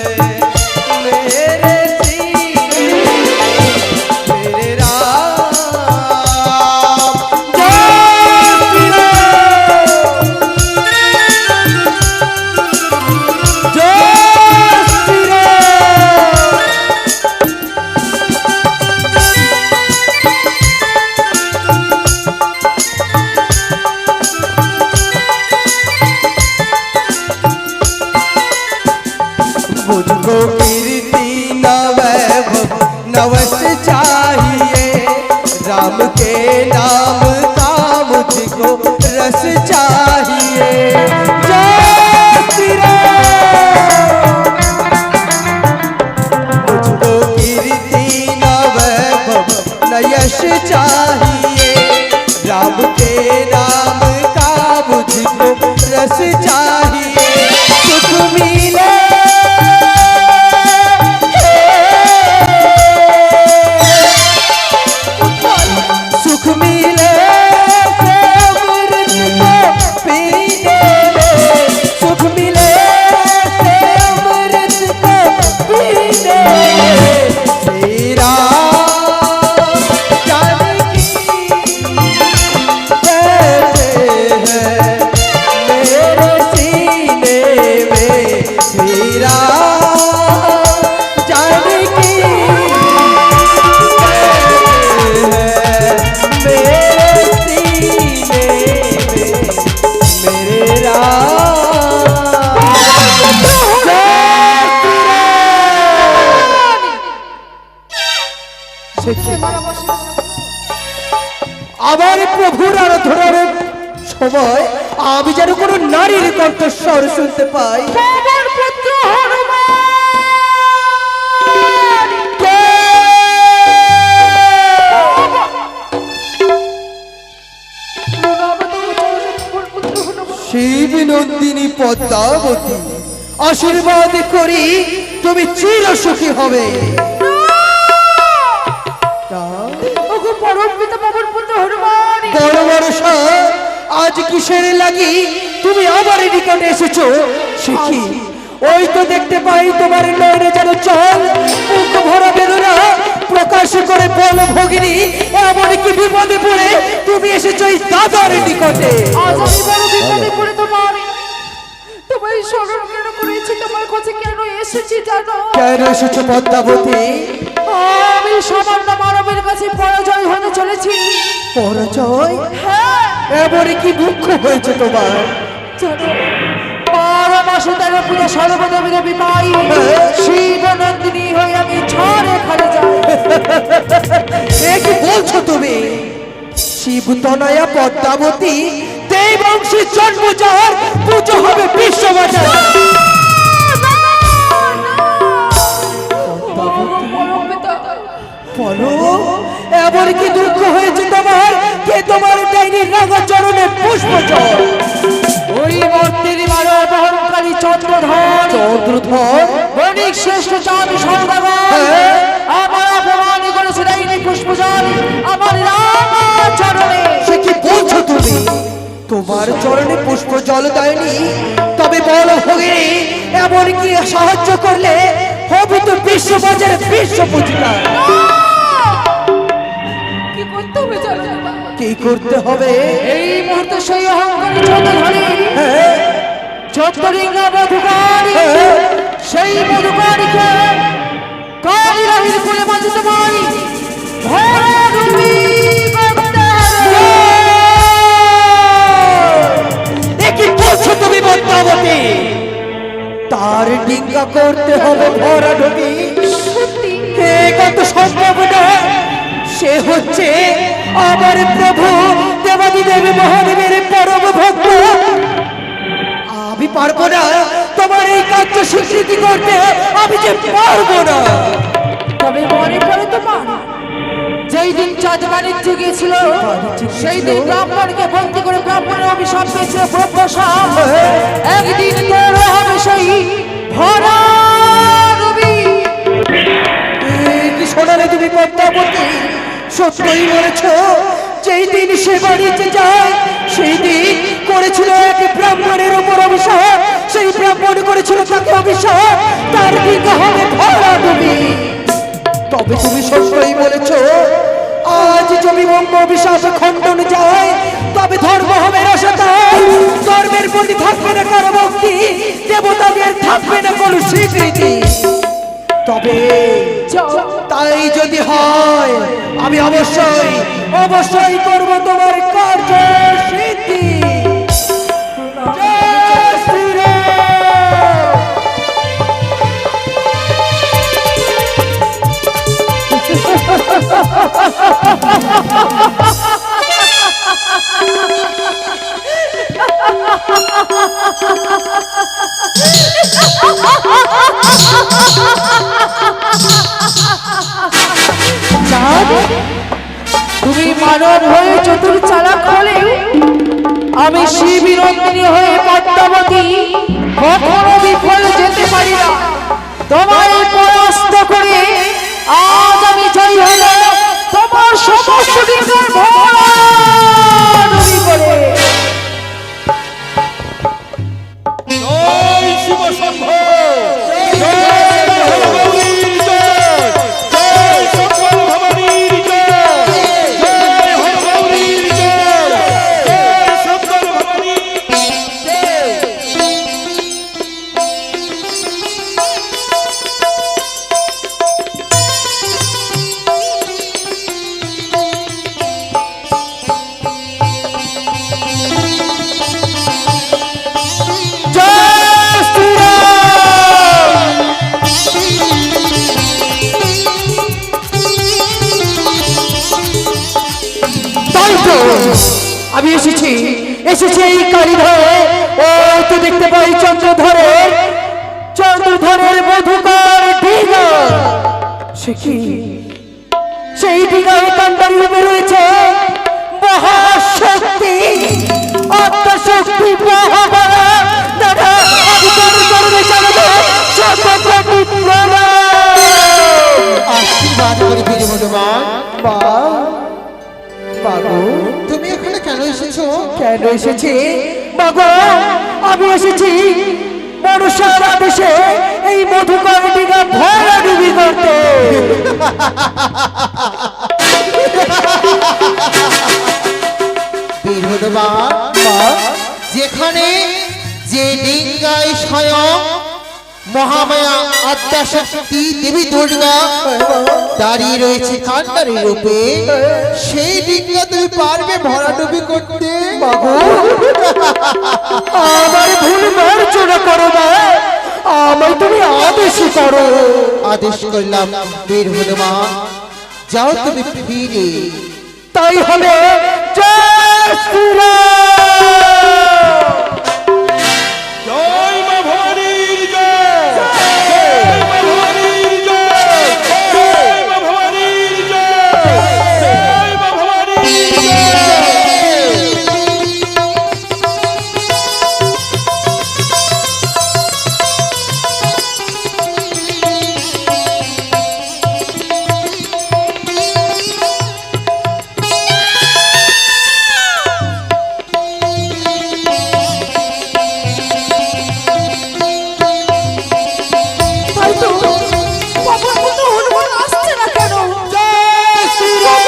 बस चाहिए सुख मिले सुख मिले अमृत को पीने में सुख मिले अमृत को पीने में तेरा जानकी बैठे हैं मेरे सीने में तेरा जानकी मेरे सीने में मेरे আমার প্রভুর আরাধনার সময় আমি যেন কোনো নারীর কণ্ঠস্বর শুনতে পাই। আমার পুত্র হনুমান শিব নন্দিনী পদ্মাবতী আশীর্বাদ করি তুমি চির সুখী হবে। ওগো পরম পিতা পাবন পুত্র হনুমান বড় ভরসা আজ কিসের লাগি তুমি আমার নিকটে এসেছো শিখি ওই তো দেখতে পাই তোমার নয়নে যেন চল মুখ ভরা বেদনা প্রকাশ করে বল ভগিনী এমনকি বিপদে পড়ে তুমি এসেছো এই দাদার নিকটে। আজ আমি বড় বিপদে পড়ে তোমায় স্মরণ কেন করেছি, তোমার কাছে কেন এসেছি জানো? কেন এসেছো পদ্মাবতী? আমি সামান্য মানবের কাছে পরাজয় হতে চলেছি। পরাজয়? হ্যাঁ, এমনই কি দুঃখ হয়েছে তোমার? জানো 12 মাসে 13 পূজা সর্বদেবী দেবী পাই শিব নন্দিনী হয়ে আমি ঝড়ে খালে যাই। এ কি বলছো তুমি? শিব তনয়া পদ্মাবতী দেব বংশী জন্ম যার পুজো হবে বিশ্ববাজার। বলো এমন কি দুঃখ হয়েছে তোমার? কে তোমার ডাইনির রাঙা চরণে পুষ্প জল? ওই মূর্তির মারো অহংকারী চন্দ্রধর বণিক শ্রেষ্ঠ চাঁদ সৌদাগর আমার অপমান করেছে ডাইনি পুষ্পজল আমার রাঙা চরণে। সে কি বলছো তুমি? তোমার চরণে পুষ্প জল দেয়নি? তবে বলো ভগিনী এমন কি সাহায্য করলে হবে তো বিশ্ববাজারে বিশ্ব পূজিকা। কি করতে হবে জানো? কি করতে হবে? এই মুহূর্তে সেই অহংকারী চন্দ্রধরে হ্যাঁ, চন্দ্রিঙ্গা মধুকারী সেই মধুকারীকে কালিরাহির কুলে বাঁচিতে পারি ভরডুবি করতে হবে। এ কি বলছো তুমি পদ্মাবতী? তার ডিঙ্গা করতে হবে ভরা ঢুকি? এ কত সম্ভব নয়। সে হচ্ছে আমার প্রভু দেবাদিদেব মহাদেবের পরম ভক্ত। আমি পারবো না তোমার এই কার্য স্বীকৃতি করতে, আমি যে পারবো না। তবে মনে পড়ে তোমার যেই দিন চাঁদ বাণিজ্য গিয়েছিল সেই দিন ব্রাহ্মণকে বন্দি করে ব্রাহ্মণের অভিশাপ পেয়েছিল ব্রহ্মশাপ। একদিন তোর হবে সেই ভরা রবি। কি শোনালে তুমি পদ্মাবতী? সত্যই বলেছ। যেই দিন সে বাড়িতে যায় সেই দিন করেছিল এক ব্রাহ্মণের উপর অভিশাপ। সেই ব্রাহ্মণ করেছিল তাকে অভিশাপ, তার দিন হবে ভরা ডুবি। তবে তুমি সত্যই বলেছ। আজ যদি ব্রহ্ম অভিশাপ খণ্ডন যায় তবে ধর্ম হবে রসাতল। ধর্মের প্রতি থাকবে না কারো ভক্তি, দেবতাদের থাকবে না কোনো স্বীকৃতি। তবে তাই যদি হয় আমি অবশ্যই অবশ্যই করব তোমার কার্য সিদ্ধি। জয় শ্রীরাম। তুমি মানব হয়ে চতুর চালাক হলেও আমি শিব নন্দিনী হয়ে পদ্মাবতী কখনো বিফল যেতে পারি না। তোমায় পরাস্ত করে আজ আমি জয় হলাম তোমার সমস্ত দিনের ভরা ডুবি করে। জয় শিব শম্ভু, জয় হরগৌরীর জয়, জয় শঙ্কর ভবানীর জয়, জয় হরগৌরীর জয়, জয় শঙ্কর ভবানীর জয়। জয় শ্রীরাম। তাই তো আমি এসেছি এই কালীঘরে। ও তো দেখতে পাই চন্দ্রধরের মধুকর ডিঙা। সে কি সেই ডিঙায় কান্ডারি রূপে রয়েছে মহাশক্তি, আত্মশক্তি মহাবলা। দাদা আমি তোর চরণে চরণে শতকোটি প্রণাম। আশীর্বাদ করি বীর হনুমান। বাবু তুমি এখানে কেন এসেছো? কেন এসেছি বাবু? আমি এসেছি মনুষ্যর আদেশে এই মধুকর ডিঙা ভরা ডুবি করতে। বীর হনুমান, যেখানে যে ডিঙ্গায় স্বয়ং মহামায়া আদ্যাশক্তি দেবী দুর্গা দাঁড়িয়ে রয়েছে কান্ডারি রূপে, সেই ডিঙ্গা তুমি পারবে ভরাডুবি করতে? আমার ভুল মার্জনা করো না, আমায় তুমি আদেশ করো। আদেশ করলাম বীর হনুমান, যাও তুমি ফিরে। তাই হবে। জয় শ্রীরাম। জয় মা ভবানীর জয়, জয় মা ভবানীর জয়, জয় মা ভবানীর জয়, জয় মা ভবানীর জয়। তাই তো বাবা তো হনুমান আসছে না কেন? জয় শ্রীরাম।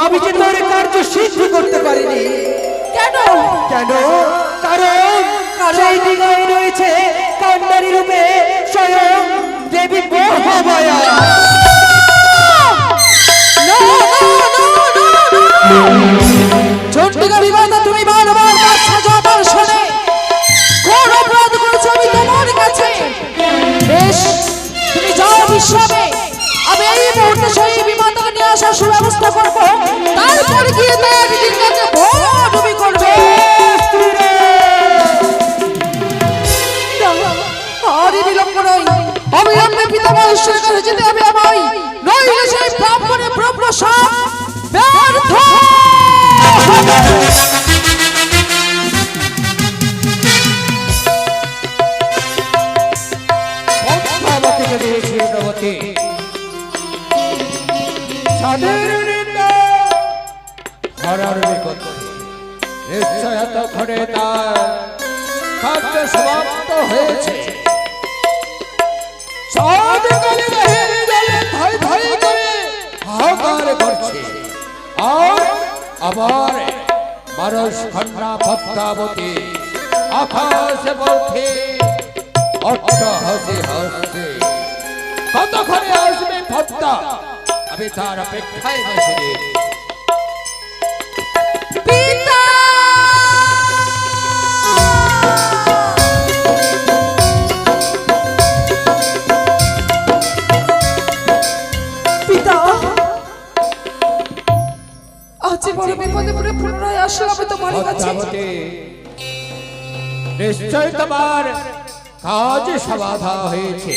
আমি যে তোর কার্য সিদ্ধ করতে পারিনি। কেন? কেন? কারণ সেই দিগায় রয়েছে কান্ডারি রূপে স্বয়ং দেবী মহামায়া। চন্ডিকা বিবাদা তুমি বারবার বাচ্চা জবার শোনে কোন অপরাধ করেছে আমি তোমার কাছে? বেশ, তুমি যাও বিশ্রামে। আমি এই মুহূর্তে সেই বিমানটাকে নিয়ে আসার সুব্যবস্থা করবো, তারপর গিয়ে তার ডিঙ্গাকে ভরাডুবি করবে। আর বিলম্ব নয়, অবিলম্বে পিতা মহেশ্বরের কাছে যেতে হবে আমায়, নইলে সেই ব্রাহ্মণের প্রপ্রসাদ ব্যর্থ হবে। পদ্মাবতীকে দিয়েছি প্রবতী, সাধের নিন্দা হরার বিকট। নিশ্চয় এতক্ষণে তার কার্য সমাপ্ত হয়েছে। সাধ কালী দেহের জলে ধই ধই করে হাহাকার করছে। আর আবার মানস কন্যা পদ্মাবতী আকাশে বলছে অট্ট হাসি হাসছে। কতক্ষণে আসবে পদ্মা? আমি তার অপেক্ষায় বসে রে। পিতা পিতা আজ বড় বিপদে পড়ে পুনরায় আসলাম তোমার কাছে। পদ্মাবতী, নিশ্চয় তোমার কাজ সমাধা হয়েছে।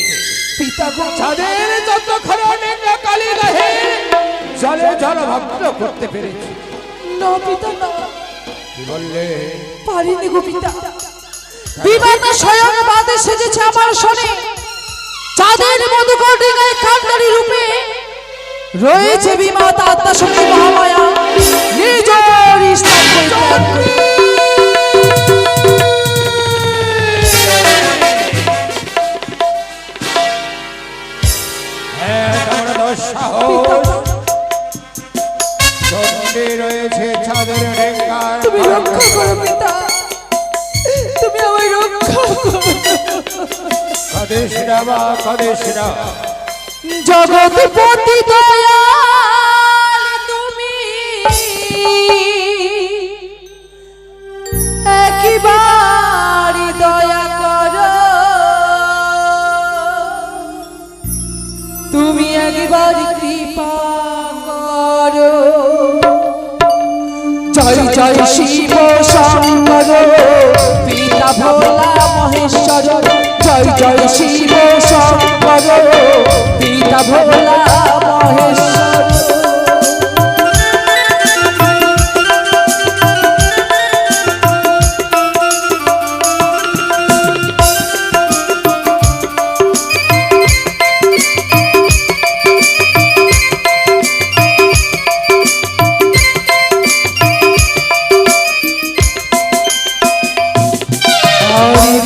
পিতা গো, যাদের যতক্ষণ নিম্ন কালী দেহে জলে জলভক্ত করতে পেরেছি। না পিতা না, কি বললে? পারিনি গো পিতা। বিমাতা স্বয়ং বাদে সেজেছে আমার শোনে, চাঁদের মধুকর গায়ে কান্ডারি রূপে রয়েছে বিমাতা আত্মা শক্তি মহামায়া নিজ স্থান পরিত্যাগ করে। তোমার দোষ সাহস। চণ্ডী রয়েছে চাঁদের ডেঙ্গার তুমি রক্ষা করো পিতা, তুমি আমায় রক্ষা করো। কদেশরা বা কদেশরা জগৎপতি দয়াল তুমি, একবার দয়া করো, তুমি একবার কৃপা করো। জয় জয় শিব শঙ্কর পিতা ভোলা মহেশ্বর, জয় জয় শিব শঙ্কর পিতা ভোলা মহেশ্বর।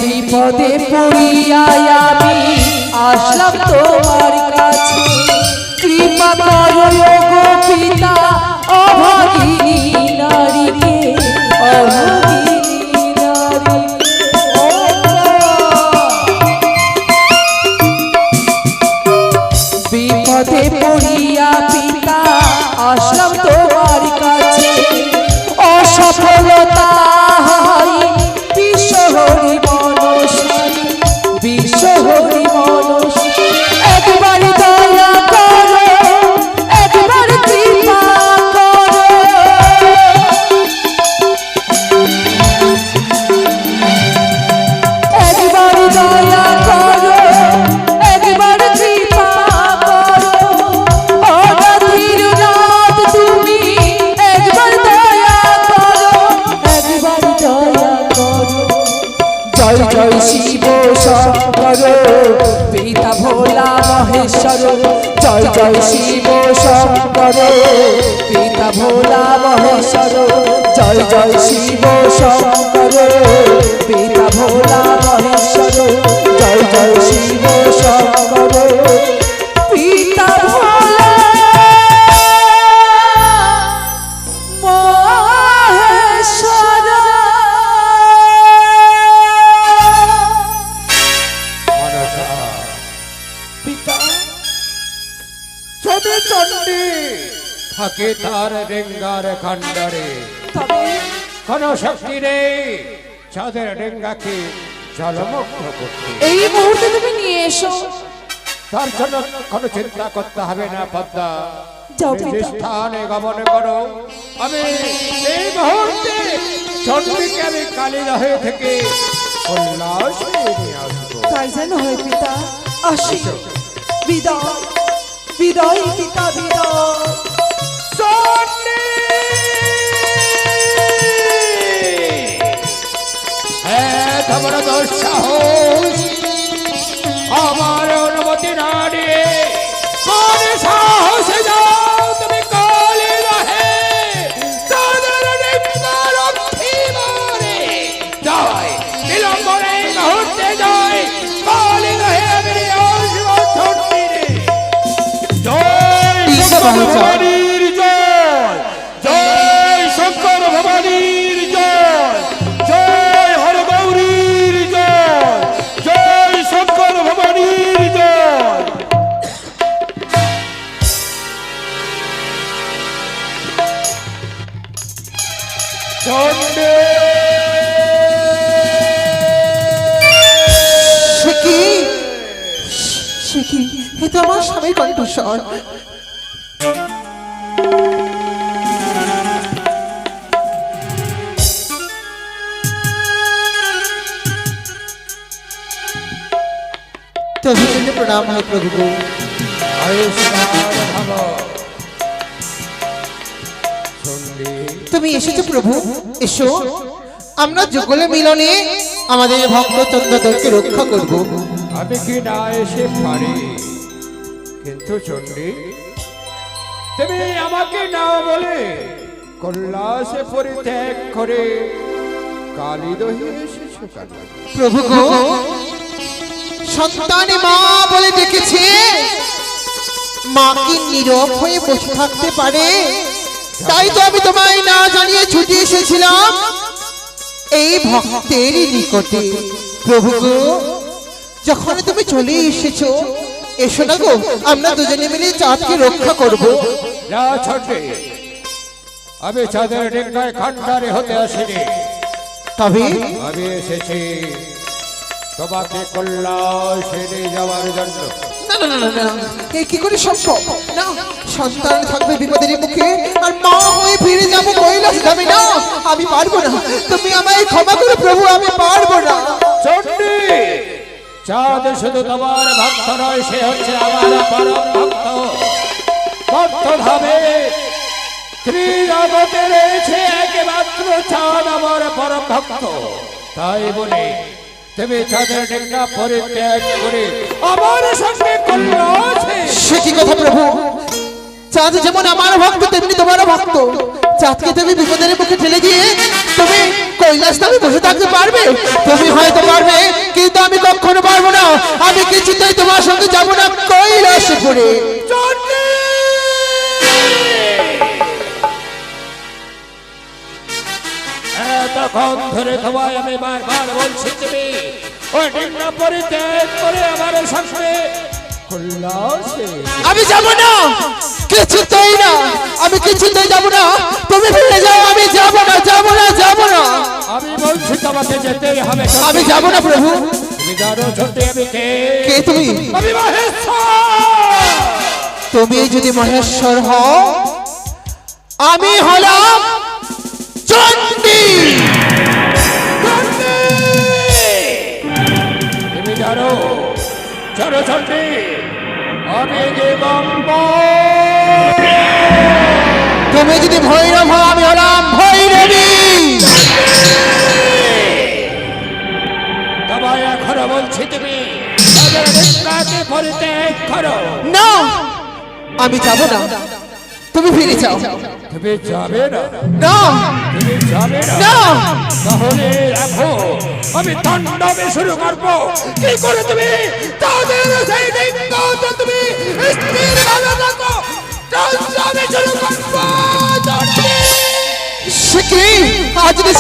বিপদে পড়িয়া আমি আসলাম তোমার কাছে, কৃপা করো গো পিতা অভাগিনী নারীকে, অভাগিনী নারীকে। বিপদে পড়িয়া পিতা আসলাম তোমার কাছে, অসফলতা হয় বিশ্বহরি মনসারী, বিশ্বহরি মনসারী। একবার দয়া করো, একবার কৃপা করো, একবার দয়া করো, একবার কৃপা করো। অনাথির নাথ তুমি একবার দয়া করো, একবার দয়া করো। জয় জয় শিব শঙ্কর পিতা ভোলা মহেশ্বর, জয় জয় শিব শঙ্কর পিতা ভোলা মহেশ্বর, জয় জয় শিব শঙ্কর পিতা ভোলা মহেশ্বর, জয় জয় শিব শঙ্কর পিতা ভোলা মহেশ্বর। মনসা পিতা যদি চণ্ডী থাকে তার ডেঙ্গার খান্ডারে, তবে কোন শক্তি নেই চাঁদের ডেঙ্গাকে জলমগ্ন করতে। এই মুহূর্তে তুমি নিয়ে এসো। তার জন্য কোনো চিন্তা করতে হবে না পদ্মা, যাও নিজ পিতা। স্থানে গমন করো। আমি এই মুহূর্তে চণ্ডীকে আমি কালীদহে থেকে উল্লাসে নিয়ে আসবো। তাই যেন হয় পিতা। আসি, বিদায় বিদায় পিতা, বিদায়। চণ্ডী! এত বড় দুঃসাহস আমার অনুমতি না নিয়ে কোন সাহসে যাও তুমি কালীদহে চাঁদের ডেঙ্গা রক্ষী মারে? যাই বিলম্বনে এই মুহূর্তে যাই কালীদহে আমি নিয়ে আসবো চণ্ডীরে। জয় শঙ্কর ভবানীর জয়, জয় শঙ্কর ভবানীর জয়, জয় হরগৌরীর জয়, জয় শঙ্কর ভবানীর জয়। চণ্ডী! সে কি, সে কি, এ তো আমার স্বামীর কণ্ঠস্বর। তবে প্রণাম হয় প্রভু। আয়ুষ্মান ভব। তুমি এসেছো প্রভু, এসো। আমরা যুগলে মিলনে আমাদের ভক্ত চন্দ্রদলকে রক্ষা করব। আমি কি না এসে পারি, কিন্তু চণ্ডী তুমি আমাকে না বলে কৈলাসে পরিত্যাগ করে কালিদহে এসেছো কেন? প্রভু গো, সন্তানে মা বলে ডেকেছে, মা কি নীরব হয়ে বসে থাকতে পারে? তাই তো আমি তোমায় না জানিয়ে ছুটে এসেছিলাম এই ভক্তের নিকটে। প্রভু গো, যখন তুমি চলে এসেছো, এসো না গো, আমরা দুজনে মিলে চাঁদকে রক্ষা করব। না চণ্ডী, আমি চাঁদের ডিঙ্গায় খান্ডারে হতে আসিনি। তবে আমি এসেছি তোমাকে কৈলাসে নিয়ে যাওয়ার জন্য। না না না না না, এই কি করে সম্ভব? না, সন্তান থাকবে বিপদের মুখে, আর মা হয়ে ফিরে যাবো কৈলাস ধামে? না, আমি পারবো না। তুমি আমায় ক্ষমা করো প্রভু, আমি পারবো না। চণ্ডী, চাঁদ শুধু তোমার ভক্ত নয়, সে হচ্ছে আমার পরম ভক্ত। ভক্তধামে ত্রিজগতে রয়েছে একমাত্র চাঁদ আমার পরম ভক্ত। তাই বলে তুমি চাঁদের ডিঙ্গা পরিত্যাগ করে আমার সঙ্গে কৈলাসে। সে কি কথা প্রভু? চাঁদ যেমন আমার ভক্ত তেমনি তোমারও ভক্ত। চাঁদকে তুমি বিপদের মুখে ঠেলে দিয়ে তুমি কৈলাস ধামে বসে থাকতে পারবে? তুমি হয়তো পারবে, কিন্তু আমি কখনো পারবো না। আমি কিছুতেই তোমার সঙ্গে যাবো না কৈলাসে পড়ে। চণ্ডী, এতক্ষণ ধরে তোমায় আমি বারবার বলছি, তুমি ওই ডিঙ্গা পরিত্যাগ করে আমার সঙ্গে কৈলাসে। আমি যাবো না, কিছুতেই না, আমি কিছুতেই যাবো না। তুমি ফিরে যাও, আমি যাবো না, যাবো না, যাবো না। আমি বলছি তোমাকে যেতেই হবে। আমি যাবো না প্রভু। তুমি জানো চণ্ডী আমি কে? কে তুমি? আমি মহেশ্বর। তুমি যদি মহেশ্বর হও, আমি হলাম চণ্ডী। তুমি জানো চণ্ডী আমি দিগম্বর। তুমি যদি ভৈরব হও, আমি হলাম ভৈরবী। তোমায় এখনো বলছি, তুমি তাদের ডিঙ্গাকে পরিত্যাগ করো। না, আমি যাব না। তুমি ফিরে যাও। তুমি যাবে না? না, তুমি যাবে না? না। তাহলে রাখো, আমি তাণ্ডবে শুরু করবো। কি করে তুমি তাদের সেই ডিঙ্গাতে তুমি স্থির ভাবে থাকো, তাণ্ডবে শুরু করবো। চণ্ডী, সে কি? আজ যদি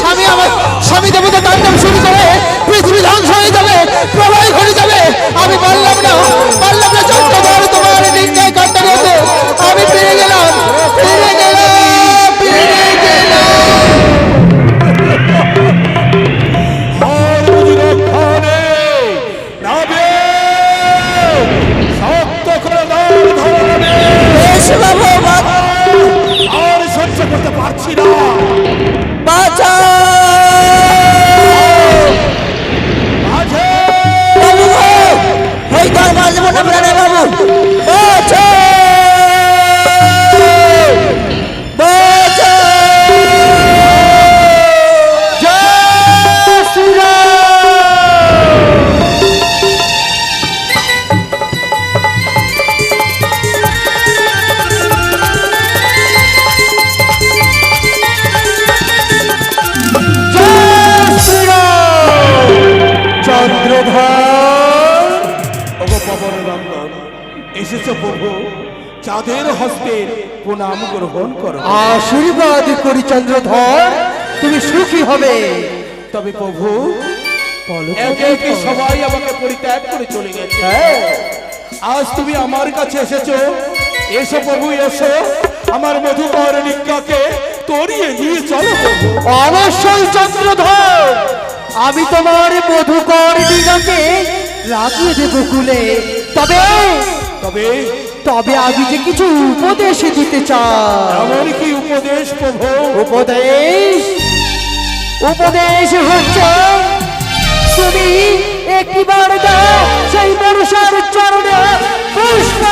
স্বামী দেবতা তাণ্ডব শুরু করে, পৃথিবী ধ্বংস হয়ে যাবে, প্রলয় ঘটে যাবে। আমি পারলাম না, পারলাম না চন্দ্রবার তোমার ডিঙ্গায় কাটতে হতো। আমি ফিরে গেলাম, ফিরে গেলাম, ফিরে গেলাম। আর বুঝি রক্ষা নেই, নাবে শক্ত করে দাও ধরে। আর সহ্য করতে পারছি না। এসেছো প্রভু, চাঁদের হস্তে প্রণাম গ্রহণ করো। আশীর্বাদ করি চন্দ্রধর, তুমি সুখী হবে। তবে প্রভু, একে একে সবাই আমাকে পরিত্যাগ করে চলে গেছে। আজ তুমি আমার কাছে এসেছো। এসো প্রভু, এসো, আমার মধুকর নিজ্ঞাকে তরিয়ে নিয়ে চলো প্রভু। অবশ্যই চন্দ্রধর, আমি তোমার মধুকর ডিঙ্গাকে রাখিয়ে দেব কুলে। তবে তবে তবে আমি যে কিছু উপদেশ দিতে চাই। এমন কি উপদেশ প্রভু? উপদেশ হচ্ছে, তুমি একবার দাও সেই মনুষ্যের চরণে পুষ্প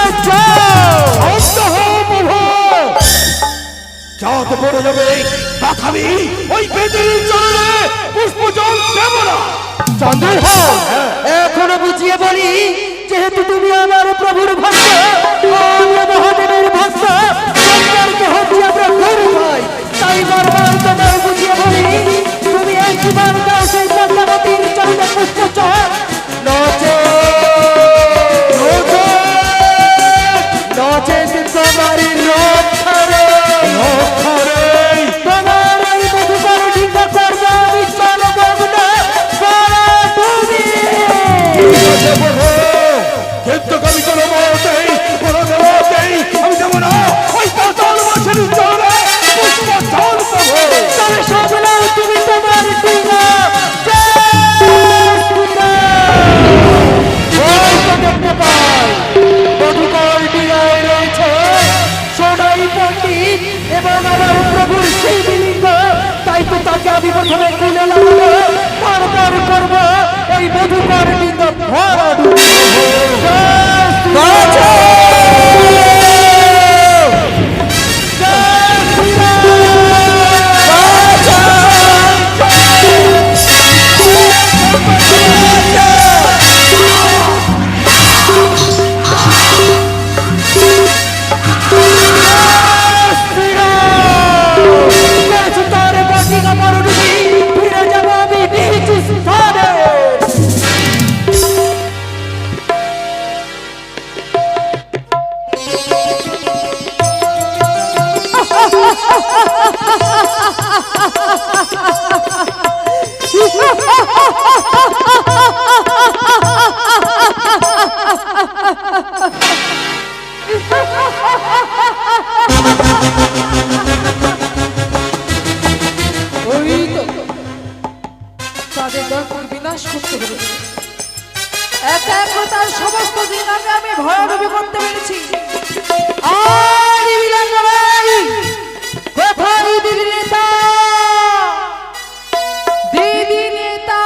চাঁদ পড়ে যাবে, তথাপি ওই বেদিনীর চরণে পুষ্প জল দেব না। চন্দ্রহাস, এখনো বুঝিয়ে বলি, যেহেতু তুমি আমার প্রভুর ভক্ত, আমি মহাদেবের ভক্ত, সম্পর্কে হচ্ছে আমরা গরু ভাই, তাই বারবার তোমায় বুঝিয়ে বলি, তুমি একবার দাও সেই পদ্মাবতীর চরণে পুষ্প জল, নচেত তোমার রক্ষা নেই, তোমার এই মধুকর ঢিঙ্গা করবো আমি চরমগ্ন পরাভূমি। কিন্তু আমি কোনো মতেই আমি যাবো না ওই পাতাল মাছের চরণে পুষ্প জল পাবো। তবে সকলে তুমি তোমার ডিঙ্গা দেখতে পাই, মধুকর ডিঙ্গায় রয়েছে সোনাই পণ্ডিত এবং আমার প্রভুর সেই লিঙ্গ, তাই তো তাকে আমি প্রথমে কুলে লাগাবো, তারপর করবো এই মধুকর ডিঙ্গ ভরাডুবি। ফিরে যাবো আমি নিজ স্থানে। ওই তো তাদের দর্পণ বিনাশ করতে পেরেছি, একা একা তার সমস্ত দিন আমি ভয়ানবী করতে পেরেছি। আর বিলম্ব নেই, কোথায় দিদি নেতা, দিদি নেতা,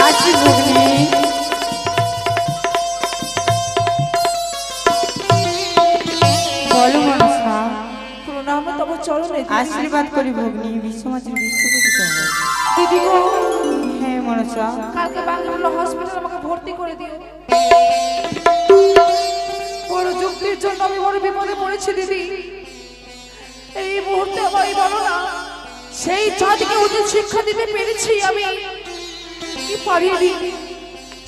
আসি ভগ্নী। বলো মনসা, প্রণাম তব চরণে দিদি। আশীর্বাদ করি ভগ্নী, বিশ্বমাঝের বিশ্বপতিত হবে। দিদি গো, হ্যাঁ মনসা, কালকে বাংলা হসপিটাল আমাকে ভর্তি করে দিও। বড় যুক্তির জন্য আমি বড় বিপদে পড়েছি দিদি। এই মুহূর্তে আমায় বলো না, সেই চাঁদকে উচিত শিক্ষা দিতে পেরেছি আমি কি পারিনি?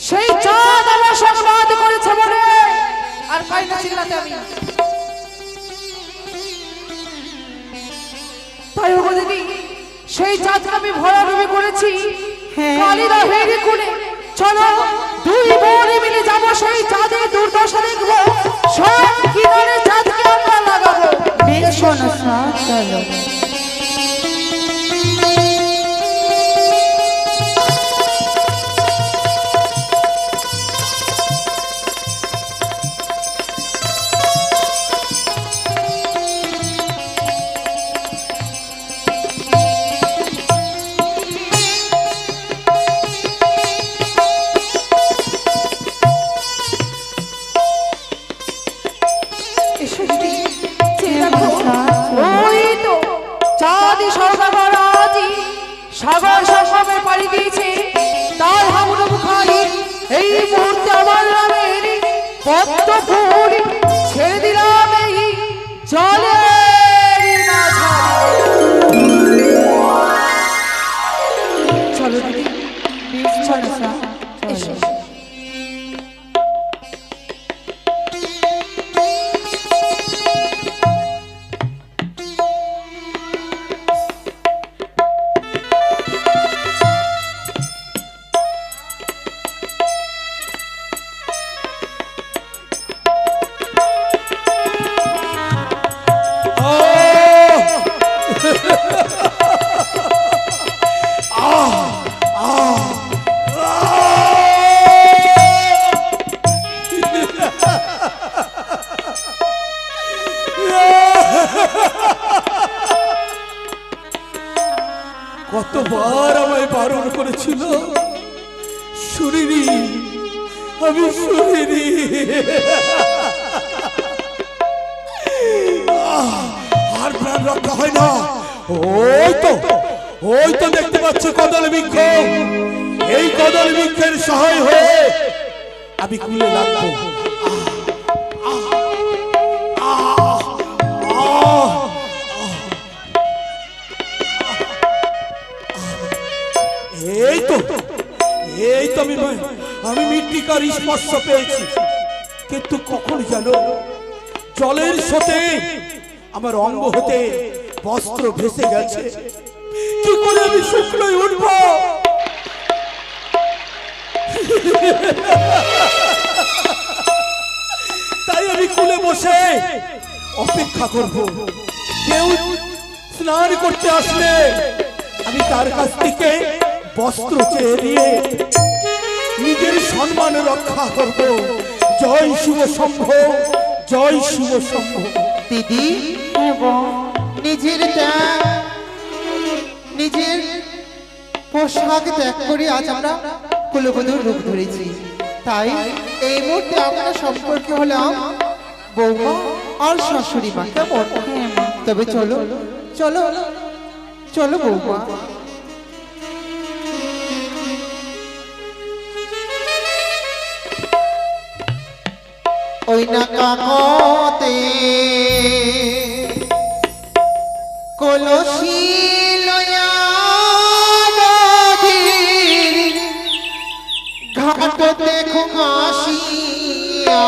সেই চাঁদ আমার সংবাদ করেছে বলে আর পাই না চিল্লাতে আমি। তাই হোক দিদি, সেই চাঁদকে আমি ভরাডুবি করেছি কালিদা হেরি কুলে। চলো দুই বোনে মিলে যাবো সেই চাঁদের দুর্দশা দেখবো, সব কিনারে চাঁদকে আমরা লাগাবো। বেশ মনসা, চলো। এসো দিদি, চেয়ে দেখো, ওই তো চাঁদি সরকার আজি সাগর সংগ্রামে পাড়ি দিয়েছে, তার হামুডো মুখারি এই মুহূর্তে আমার নামের পদ্ম ফুল ছেড়ে দিলাম এই জলের মাঝারে। চলো দিদি, বেশ মনসা, এসো। চলো। কতবার আমায় বারণ করেছিল, শুনিনি, আমি শুনিনি। হয় না। ওই তো দেখতে পাচ্ছ কদল বৃক্ষ, এই কদল বৃক্ষের সহায় হয়ে আমি কুলে লাগবো। এই তো আমি মৃত্তিকার স্পর্শ পেয়েছি, কিন্তু কখন জানো জলের স্রোতে আমার অঙ্গ হতে বস্ত্র ভেসে গেছে। কি করে আমি শুকনোয় উঠব? তাই আমি কুলে বসে অপেক্ষা করব। কেউ স্নান করতে আসলে আমি তার কাছ থেকে বস্ত্র চেয়ে দিয়ে নিজের সম্মান রক্ষা করব। জয় শিব শম্ভ, জয় শিব শম্ভ। দিদি, নিজের পোশাক ত্যাগ করে আজ আমরা কুলবধূর রূপ ধরেছি। তাই এই মুহূর্তে আমরা সম্পর্কে হলাম বৌমা আর শাশুড়ি মা। কেমন? তবে চলো চলো চলো বৌমা। ওই না কাকতে কলসি লয়া নদীর ঘাটতে ঘাসিয়া,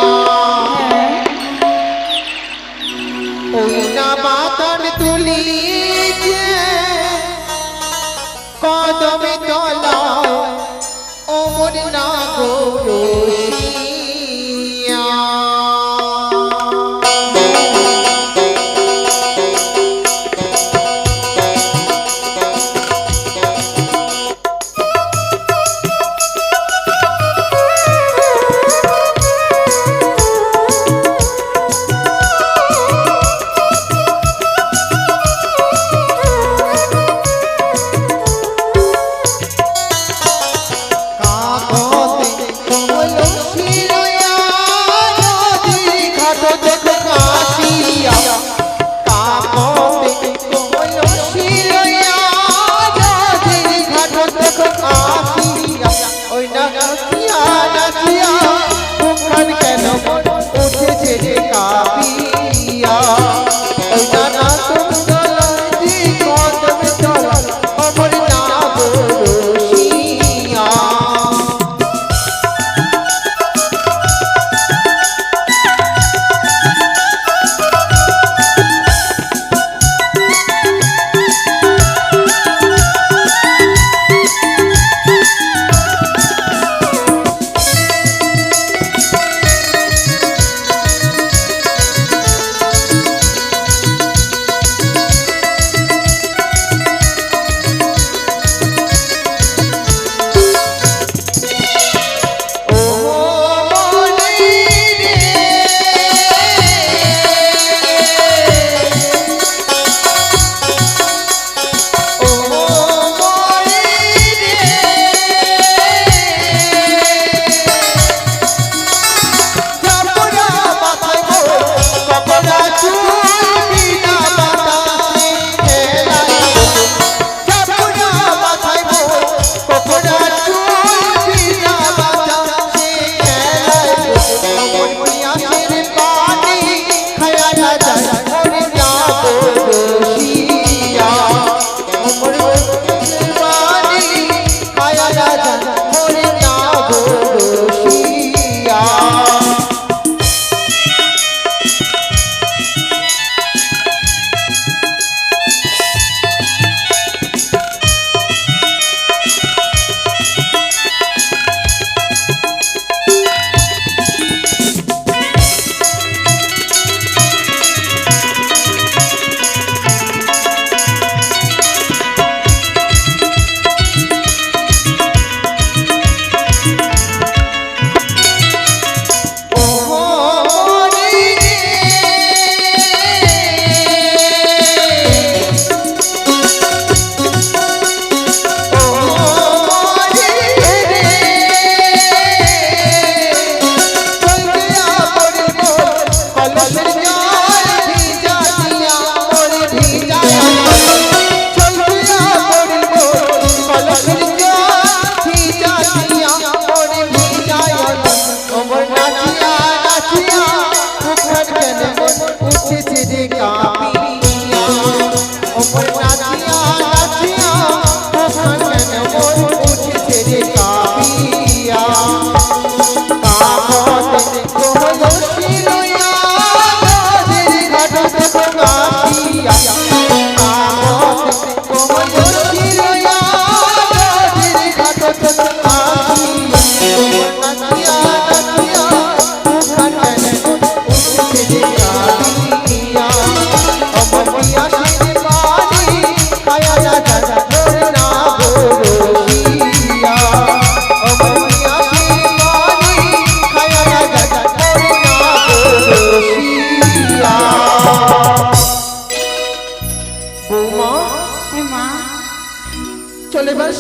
ওই না বাতান তুলি কদমে তলা ওমর না গরসিয়া।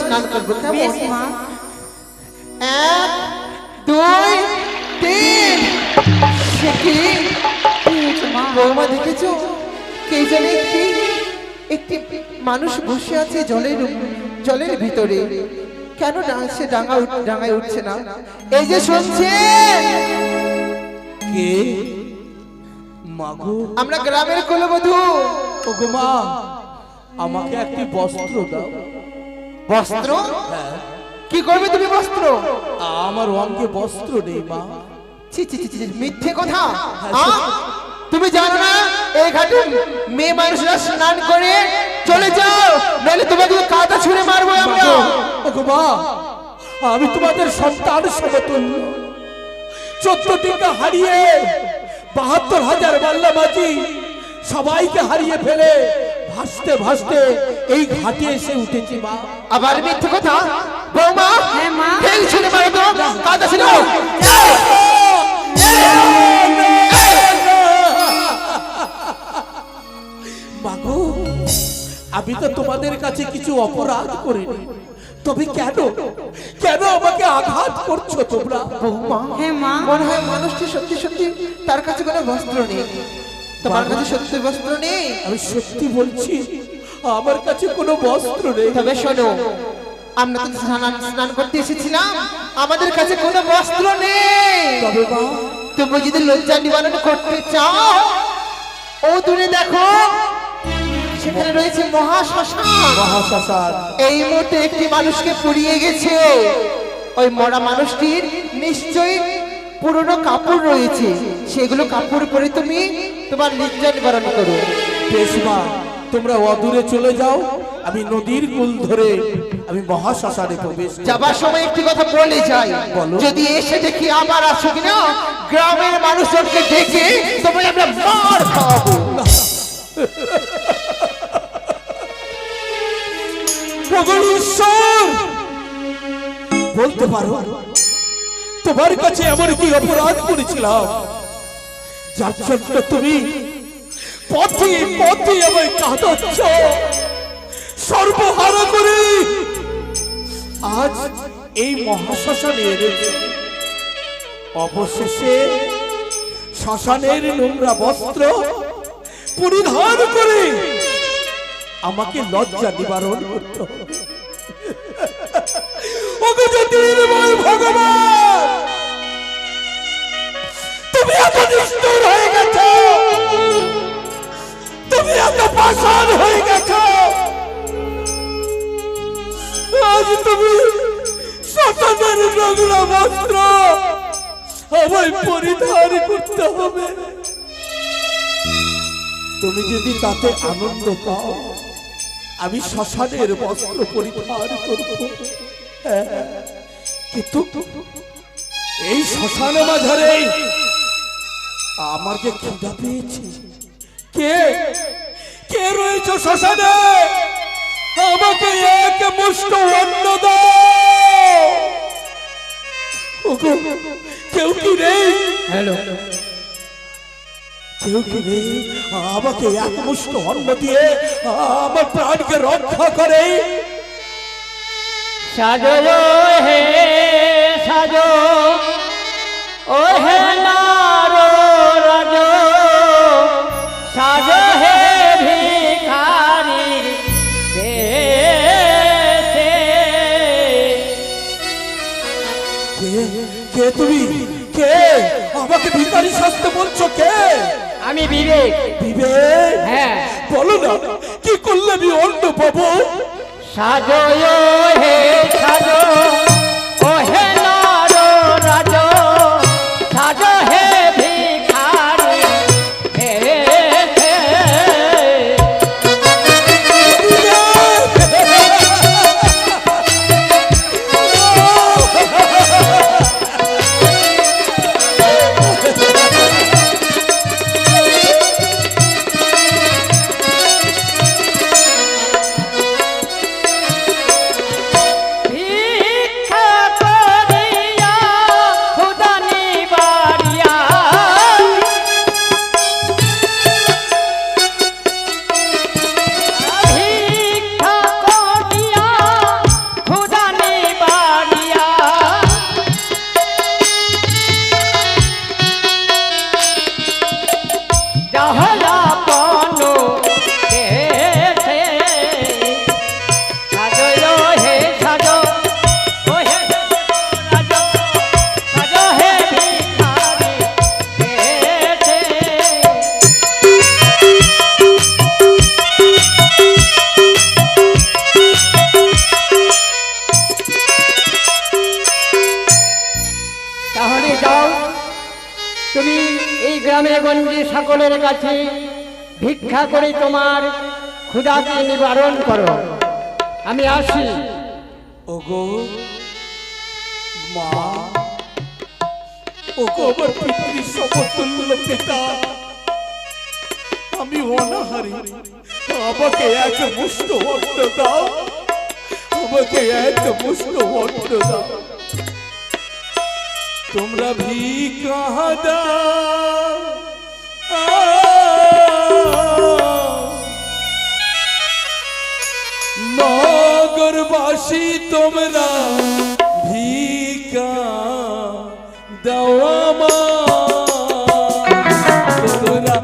স্নান করবো কেমন? বেশ মা। 1 2 3 সে কি কি হয়েছে মা? বৌমা দেখেছো কে জানে একটি মানুষ বসে আছে জলের ভিতরে কেন সে ডাঙায় উঠছে না? এই যে শুনছে কে মাগো? আমরা গ্রামের কুলবধূ। ওগো মা, আমাকে একটি বস্ত্র দাও। বস্ত্র? কি করবে তুমি বস্ত্র? আমার অঙ্গে বস্ত্র নেই মা। ছি ছি ছি ছি, মিথ্যে কথা। তুমি জানো না এই ঘাটে মেয়ে মানুষরা স্নান করে চলে যাও, নাহলে তোমাকে কাদা ছুঁড়ে মারবো আমরা। ওগো মা, আমি তোমাদের সন্তান সমতুল্য। 14টিকে হারিয়ে 72,000 মাল্লা মাঝি সবাইকে হারিয়ে ফেলে ভাসতে ভাসতে এই ঘাটে এসে উঠেছি মা। আবার মিথ্যে কথা। বৌমা হ্যাঁ মা। ফেল ছুঁড়ে মারো তো, কাদা ছিল। মাগো, আমি তো তোমাদের কাছে কিছু অপরাধ করিনি, তবে কেন কেন আমাকে আঘাত করছো তোমরা? বৌমা হ্যাঁ মা। মনে হয় মানুষটি সত্যি সত্যি তার কাছে কোনো বস্ত্র নেই। তোমার কাছে সত্যি বস্ত্র নেই? আমি সত্যি বলছি, আমার কাছে কোনো বস্ত্র নেই। তবে শোনো, আমরা তো স্নান করতে এসেছিলাম, আমাদের কাছে কোনো বস্ত্র নেই। তবে মা, তুমি যদি লজ্জা নিবারণ করতে চাও, ও দূরে দেখো, সেখানে রয়েছে মহাশ্মশান। মহাশ্মশান। এই মুহূর্তে একটি মানুষকে পুড়িয়ে গেছে। ওই মরা মানুষটির নিশ্চয়ই পুরনো কাপড় রয়েছে, সেগুলো কাপড় পরে তুমি তোমার লজ্জা নিবারণ করো। বেশ মা, তোমরা অদূরে চলে যাও, আমি নদীর কুল ধরে আমি মহাশ্মশানে প্রবেশ করব। যাবার সময় একটি কথা বলে যাই, বলো। যদি এসে দেখি আবার আসো কিনা, গ্রামের মানুষজনকে ডেকে তোমায় আমরা মার খাওয়াবো। ঈশ্বর, বলতে পারো তোমার কাছে এমন কি অপরাধ করেছিলাম যার জন্য তুমি পথে পথে আমায় কাঁদাচ্ছ, সর্বহারা করে আজ এই মহাশ্মশানে এনেছো। অবশেষে শ্মশানের নোংরা বস্ত্র পরিধান করে আমাকে লজ্জা নিবারণ করতে হবে। ওগো জ্যোতির্ময় ভগবান, তুমি এত নিষ্ঠুর হয়ে গেছো, তুমি এত পাষাণ হয়ে গেছো। আজ তুমি শ্মশানের নোংরা বস্ত্র আমায় পরিধান করতে হবে। তুমি যদি তাতে আনন্দ পাও, আমি শ্মশানের বস্ত্র পরিধান করব। কিন্তু এই শ্মশানে মাঝারে আমার যে খিদা পেয়েছে, কে কে রয়েছে শ্মশানে? আমাকে এক মুষ্ট অন্ন দাও। ওগো, কেউ কি নেই? হ্যালো, কেউ কি নেই? আমাকে এক মুষ্ট অন্ন দিয়ে আমার প্রাণকে রক্ষা করে। সাজো হে সাজো, ও হে নারো রাজো, সাজো হে ভিখারি বেশে। কে তুমি? কে আমাকে ভিখারি শাস্তে বলছো? কে? আমি বিবেক। বিবেক? হ্যাঁ। বলো না, কি করলে আমি অন্ন পাবো? সাজো হে সাজো, ও হে নারো রাজো, সাজো হে ভিখারি বেশে। ভিক্ষা জহলা পনো কেছে সাজো হে সাজো ও হে সাজো সাজো হে ভিখারি কেছে তাহলে যাও তুমি এই গ্রামে গঞ্জে সকলের কাছে ভিক্ষা করে তোমার ক্ষুধাকে নিবারণ করো। আমি আসি। ওগো মা, ওগো আমার পিতৃ সমতুল্য পিতা, আমি অনাহারি, আমাকে এক মুষ্ট অন্ন দাও, আমাকে এক মুষ্ট অন্ন দাও। তোমরা ভিক্ষা দাও, নগরবাসী তোমরা ভিক্ষা দাও আমার, তোমরা